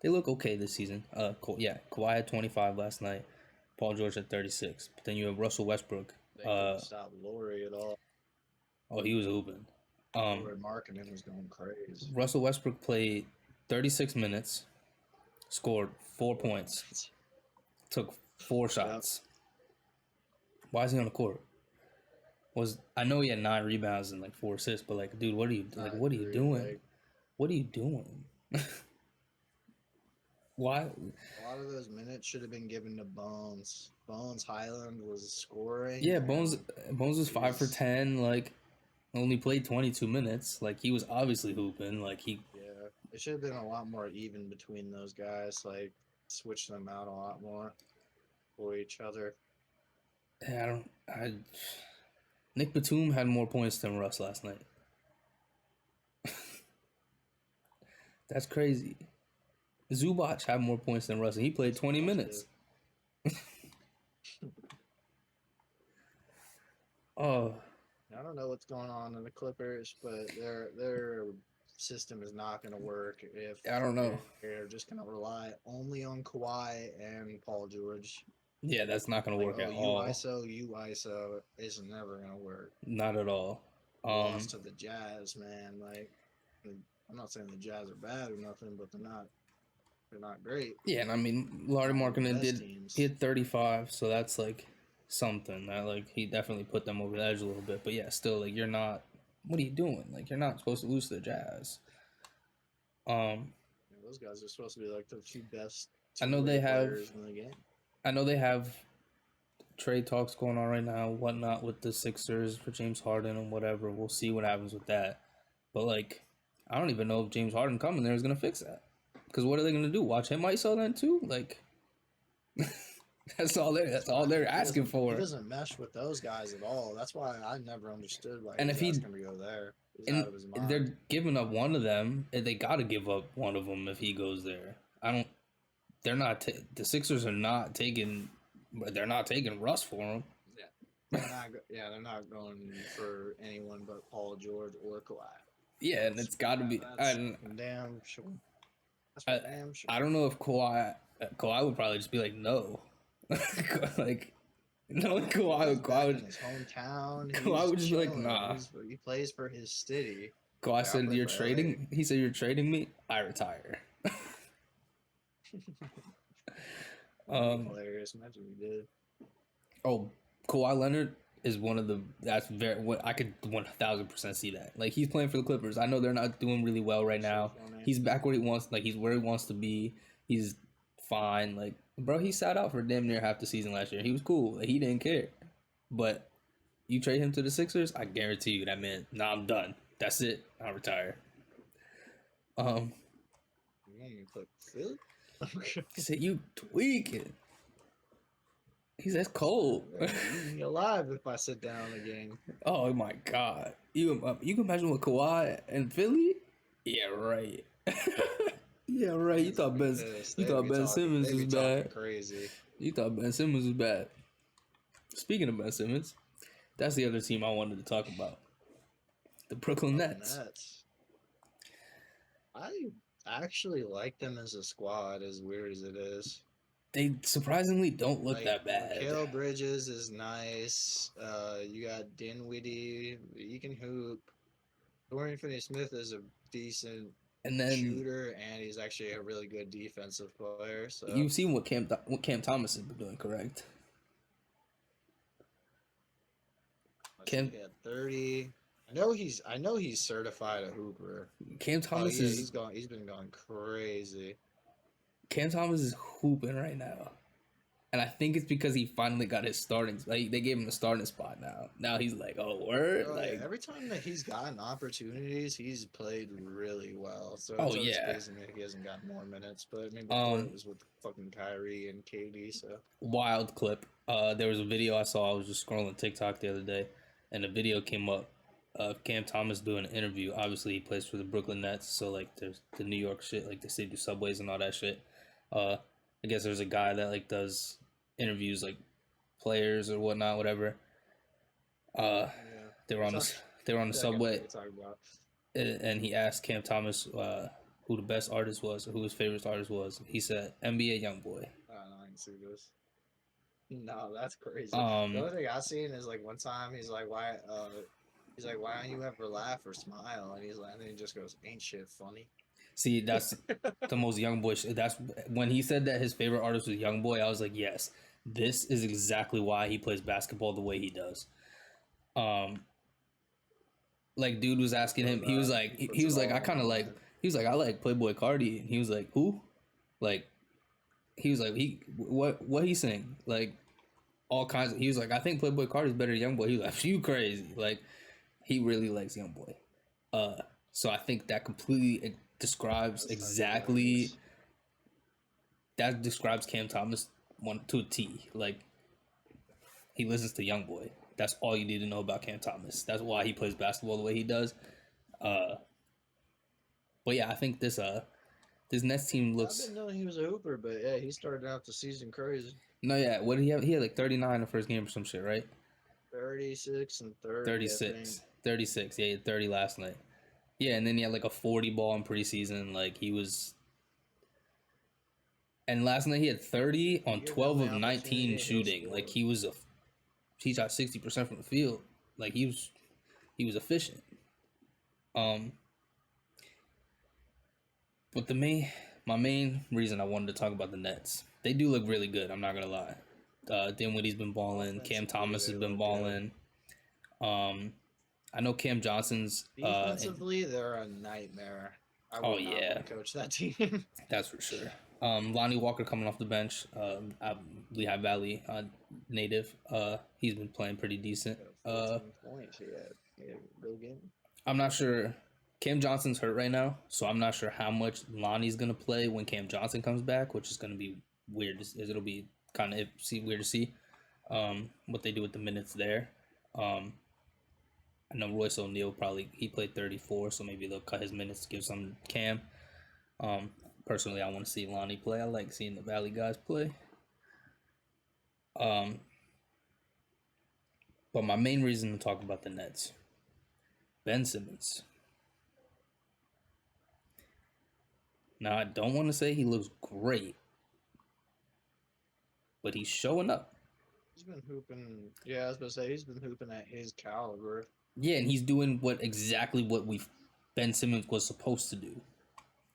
They look okay this season. Kawhi had 25 last night. Paul George at 36. But then you have Russell Westbrook. They couldn't stop Laurie at all. Oh, he was hooping. Laurie Markkinen was going crazy. Russell Westbrook played 36 minutes, scored 4 points, took 4 shots. Why is he on the court? I know he had 9 rebounds and like 4 assists, but like, dude, what are you like? What are you doing? Like, What are you doing? Why? a lot of those minutes should have been given to Bones. Bones Highland was scoring. Yeah, and Bones was 5 for 10. Like, only played 22 minutes. Like, he was obviously hooping. Like, he. Yeah, it should have been a lot more even between those guys. Like, switch them out a lot more for each other. Nick Batum had more points than Russ last night. That's crazy. Zubac had more points than Russ, and he played 20 minutes. Oh, I don't know what's going on in the Clippers, but their system is not going to work if I don't know. They're just going to rely only on Kawhi and Paul George. Yeah, that's not going to work at all. You ISO is never going to work. Not at all. Lost to the Jazz, man. Like, I'm not saying the Jazz are bad or nothing, but they're not great. Yeah, and I mean, Larry Markkinen teams. He had 35, so that's like something that like he definitely put them over the edge a little bit. But yeah, still like you're not. What are you doing? Like you're not supposed to lose to the Jazz. Yeah, those guys are supposed to be like the 2 best. I know they have. Players in the game. I know they have trade talks going on right now, whatnot with the Sixers for James Harden and whatever. We'll see what happens with that. But like, I don't even know if James Harden coming there is gonna fix that. Because what are they gonna do? Watch him ISO then too? Like, that's all they're asking for. He doesn't mesh with those guys at all. That's why I never understood why and if he's going to go there. And they're giving up one of them. They got to give up one of them if he goes there. They're not. The Sixers are not taking. They're not taking Russ for him. They're not going for anyone but Paul George or Kawhi. Yeah, and it's got to be. Damn sure. Damn sure. I don't know if Kawhi would probably just be like no, like. No, Kawhi in his hometown. Kawhi would just be like, nah. He plays for his city. Kawhi said, "You're trading." He said, "You're trading me. I retire." Hilarious. Imagine we did. Oh, Kawhi Leonard is one of the. That's very. I could 1000% see that. Like he's playing for the Clippers. I know they're not doing really well right now. He's back where he wants. Like he's where he wants to be. He's fine. Like. Bro, he sat out for damn near half the season last year. He was cool. He didn't care. But you trade him to the Sixers, I guarantee you that man, I'm done. That's it. I'll retire. You want me to put Philly? He said, you tweaking. He says cold. You're alive if I sit down again. Oh my God. You can imagine what Kawhi and Philly? Yeah, right. Yeah, right. You thought Ben Simmons was bad. Crazy. You thought Ben Simmons was bad. Speaking of Ben Simmons, that's the other team I wanted to talk about. The Brooklyn Nets. I actually like them as a squad, as weird as it is. They surprisingly don't look that bad. Mikal Bridges is nice. You got Dinwiddie. He can hoop. Dorian Finney-Smith is a decent shooter, and he's actually a really good defensive player. So you've seen what Cam Thomas has been doing, correct? Cam had 30. I know he's certified a hooper. Cam Thomas he's been going crazy. Cam Thomas is hooping right now. And I think it's because he finally got his starting. Like they gave him a starting spot now. Now he's like, oh word, Oh, like yeah. Every time that he's gotten opportunities, he's played really well. So oh it's always yeah. crazy that he hasn't gotten more minutes. But I mean, before it Um, was with fucking Kyrie and KD. So wild clip. There was a video I saw. I was just scrolling TikTok the other day, and a video came up of Cam Thomas doing an interview. Obviously, he plays for the Brooklyn Nets, so like there's the New York shit, like the city subways and all that shit. Uh, I guess there's a guy that like does interviews like players or whatnot, whatever. yeah, They were on Talk- the they were on the yeah, I get what subway, you're talking about. and he asked Cam Thomas who the best artist was or who his favorite artist was. He said NBA YoungBoy. I don't know. I can see this. No, that's crazy. The Um, only thing I've seen is like one time he's like, why? He's like, why don't you ever laugh or smile? And he's like, and then he just goes, ain't shit funny. See, that's the most young boy. That's when he said that his favorite artist was Young Boy. I was like, yes, this is exactly why he plays basketball the way he does. Like dude was asking him. He was like, he was like, I kind of like. He was like, I like Playboy Cardi. And he was like, who? Like, he was like, he what he saying? Like, all kinds. He was like, I think Playboy Cardi's better than Young Boy. He was like, you crazy? Like, he really likes Young Boy. So I think that completely describes That's exactly. hilarious. That describes Cam Thomas one to a T. Like he listens to Young Boy. That's all you need to know about Cam Thomas. That's why he plays basketball the way he does. But yeah, I think this Nets team I've looks. been knowing he was a hooper, but yeah, he started out the season crazy. No, yeah. What did he have? He had like 39 in the first game or some shit, right? 36 and 30. 36. 36. Yeah, he had 30 last night. Yeah, and then he had like a 40 ball in preseason. Like he was. And last night he had 30 on Give him 12 the of 19 opportunity, he'll shooting. score. Like he shot 60% from the field. Like he was efficient. But my main reason I wanted to talk about the Nets, they do look really good. I'm not gonna lie. Dinwiddie's been balling. Cam Offensively, Thomas they has been look balling. I know Cam Johnson's. Defensively, they're a nightmare. I would Oh, not yeah. want to coach that team. That's for sure. Lonnie Walker coming off the bench. Lehigh Valley native. He's been playing pretty decent. 14 points. He had a real game. I'm not sure. Cam Johnson's hurt right now, so I'm not sure how much Lonnie's gonna play when Cam Johnson comes back, which is gonna be weird. It'll be kind of weird to see what they do with the minutes there. I know Royce O'Neal he played 34, so maybe they'll cut his minutes to give some Cam. Personally, I want to see Lonnie play. I like seeing the Valley guys play. But my main reason to talk about the Nets, Ben Simmons. Now, I don't want to say he looks great, but he's showing up. He's been hooping. Yeah, I was going to say, he's been hooping at his caliber. Yeah, and he's doing exactly what Ben Simmons was supposed to do.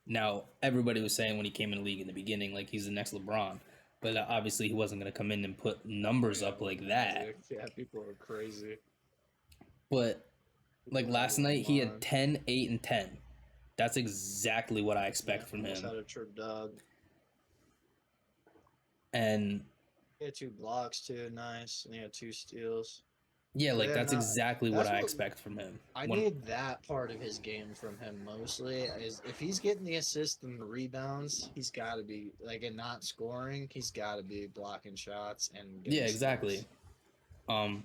Now, everybody was saying when he came in the league in the beginning, like he's the next LeBron. But obviously he wasn't going to come in and put numbers up like that. Yeah, people are crazy. But like last night, he had 10, 8, and 10. That's exactly what I expect from him. Had a trip dog. And he had 2 blocks too, nice, and he had 2 steals. yeah, like that's exactly what I expect from him. I need that part of his game from him mostly. Is if he's getting the assists and the rebounds, he's got to be and not scoring. He's got to be blocking shots and yeah, exactly. And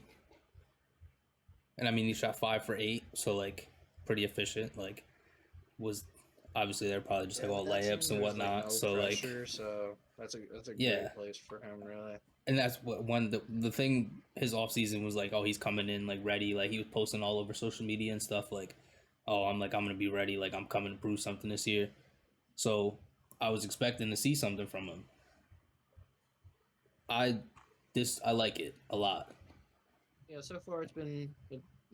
I mean, he shot 5 for 8, so like pretty efficient. Like was obviously they're probably just all layups and whatnot. No so pressure, so that's a great place for him, really. And that's what the thing his offseason was like, oh, he's coming in like ready. Like he was posting all over social media and stuff like, oh, I'm gonna be ready, like I'm coming to prove something this year. So I was expecting to see something from him. I like it a lot. Yeah, so far it's been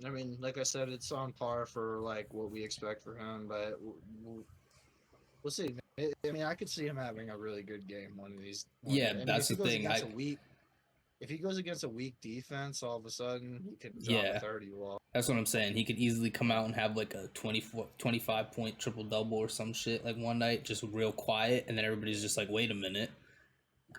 I mean, like I said, it's on par for like what we expect for him, but we'll see. I mean, I could see him having a really good game one of these. Yeah, that's the thing. if he goes against a weak defense, all of a sudden he could drop Yeah. 30 off. That's what I'm saying. He could easily come out and have like a 25 point triple double or some shit like one night, just real quiet, and then everybody's just like, wait a minute,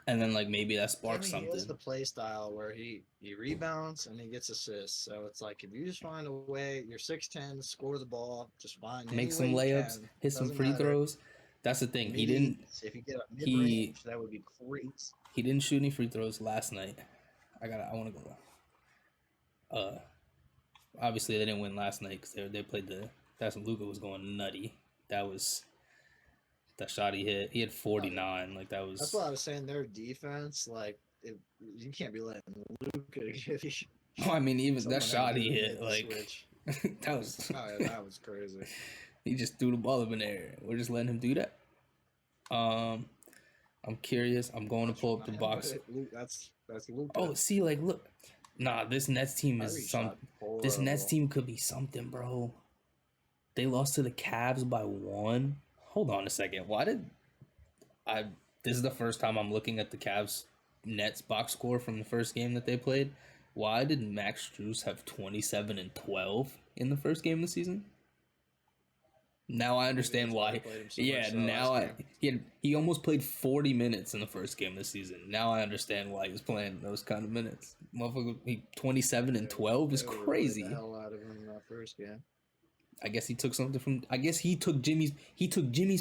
and then like maybe that I sparks mean, he has something. the play style where he rebounds and he gets assists. So it's like if you just find a way, you're 6'10", score the ball, just find Make any some way you layups, can. hit some Doesn't free matter. throws. That's the thing. He Maybe didn't. if you get a mid He range, that would be great. he didn't shoot any free throws last night. I want to go. Obviously they didn't win last night because they played the. That's when Luka was going nutty. That was that shot he hit. He had 49. Like that was. That's why I was saying their defense, like you can't be letting Luka get I mean, even someone that shot had to he make hit, the like switch. that was. Oh, yeah, that was crazy. He just threw the ball up in the air. We're just letting him do that. I'm curious. I'm going to pull up the box. That's Luka. Oh, see, like, look. Nah, this Nets team is some. This Nets team could be something, bro. They lost to the Cavs by 1. Hold on a second. Why did I? This is the first time I'm looking at the Cavs Nets box score from the first game that they played. Why did Max Strus have 27 and 12 in the first game of the season? Now I understand why. Yeah, now he almost played 40 minutes in the first game of the season. Now I understand why he was playing those kind of minutes. Motherfucker, 27 and 12 is crazy. The hell out of him in that first game. I guess he took something from. I guess he took Jimmy's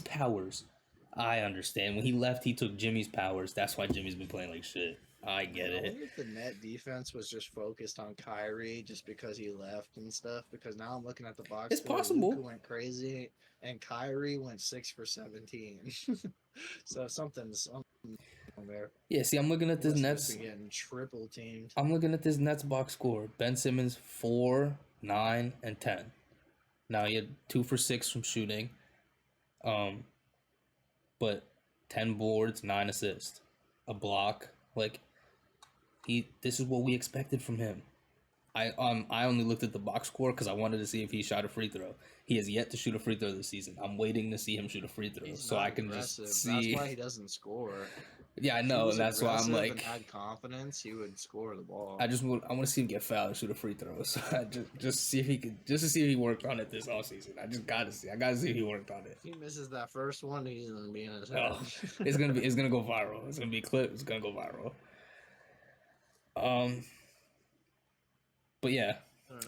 powers. I understand. When he left, he took Jimmy's powers. That's why Jimmy's been playing like shit. I get I it. wonder if the net defense was just focused on Kyrie just because he left and stuff. Because now I'm looking at the box. It's score, possible. Luka went crazy, and Kyrie went 6 for 17. So something's on there. Yeah, see, I'm looking at this Nets. Getting triple teamed. I'm looking at this Nets box score. Ben Simmons 4, 9, and 10. Now he had 2 for 6 from shooting. But 10 boards, 9 assists, a block. Like this is what we expected from him. I only looked at the box score because I wanted to see if he shot a free throw. He has yet to shoot a free throw this season. I'm waiting to see him shoot a free throw so I can just see. That's why he doesn't score. Yeah, I know, and that's why I'm like, and had confidence, he would score the ball. I want to see him get fouled and shoot a free throw. So I just see if he could, just to see if he worked on it this offseason. I gotta see if he worked on it. If he misses that first one, he's gonna be in his head. Oh, it's gonna go viral. It's gonna be a clip. It's gonna go viral. But yeah,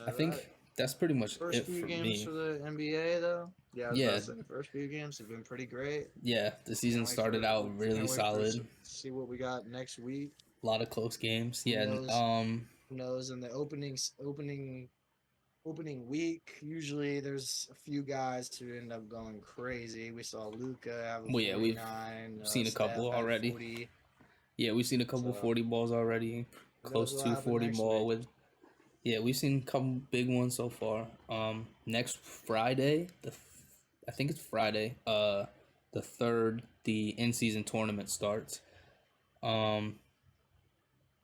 I think that's pretty much first it few for games me. for the NBA though. Yeah, the first few games have been pretty great. Yeah, the season started out really solid. See what we got next week. A lot of close games. Yeah. Who knows? In the opening week, usually there's a few guys to end up going crazy. We saw Luka have a 49, we've seen a couple already. 40. Yeah, we've seen a couple 40 balls already. Close to 40 ball with. Yeah, we've seen a couple big ones so far. Next Friday, I think it's Friday. The 3rd, the in-season tournament starts. I'm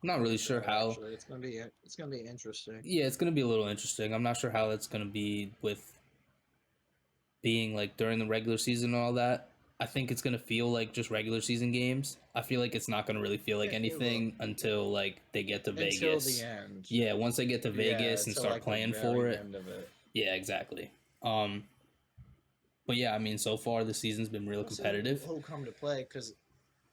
not really sure how. Actually, it's gonna be interesting. Yeah, it's gonna be a little interesting. I'm not sure how that's gonna be with being like during the regular season and all that. I think it's gonna feel like just regular season games. I feel like it's not gonna really feel like anything until like they get to Vegas. Until the end. Yeah, once they get to Vegas and start like playing for it. Yeah, exactly. But yeah, I mean, so far the season's been real competitive. Who'll come to play because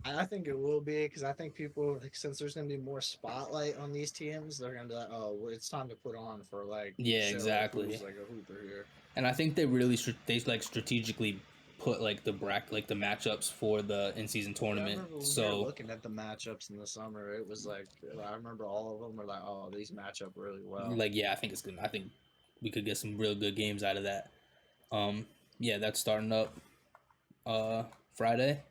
I think it will be because I think people since there's gonna be more spotlight on these teams, they're gonna be like, oh, well, it's time to put on for like exactly who's, like a hooper here. And I think they really strategically put like the matchups for the in-season tournament. We were looking at the matchups in the summer, it was like I remember all of them were like, oh, these match up really well. Like yeah, I think it's good. I think we could get some real good games out of that. Yeah, that's starting up Friday.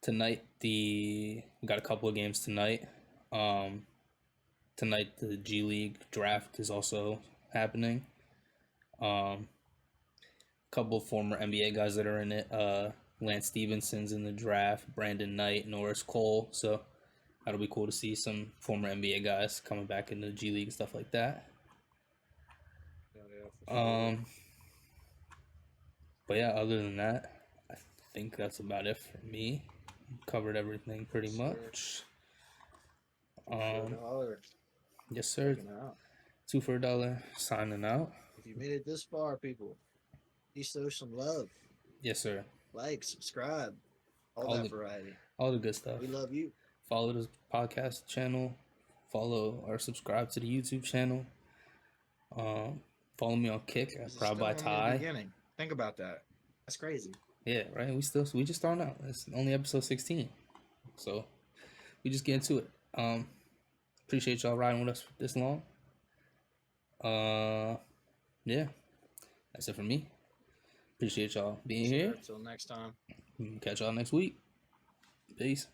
Tonight we got a couple of games tonight. Tonight the G League draft is also happening. Couple of former NBA guys that are in it. Lance Stevenson's in the draft, Brandon Knight, Norris Cole. So that'll be cool to see some former NBA guys coming back into the G League and stuff like that. But yeah, other than that, I think that's about it for me. Covered everything pretty much. $2 Yes, sir. Checking out. 2 for $1. Signing out. If you made it this far, people, please show some love. Yes, sir. Like, subscribe, all All that the- variety. All the good stuff. We love you. Follow the podcast channel. Follow or subscribe to the YouTube channel. Follow me on Kick at This is Proud still by only the Ty. beginning. Think about that. That's crazy. Yeah, right. We just starting out. It's only episode 16, so we just get into it. Appreciate y'all riding with us this long. Yeah, that's it for me. Appreciate y'all being here. Until next time. Catch y'all next week. Peace.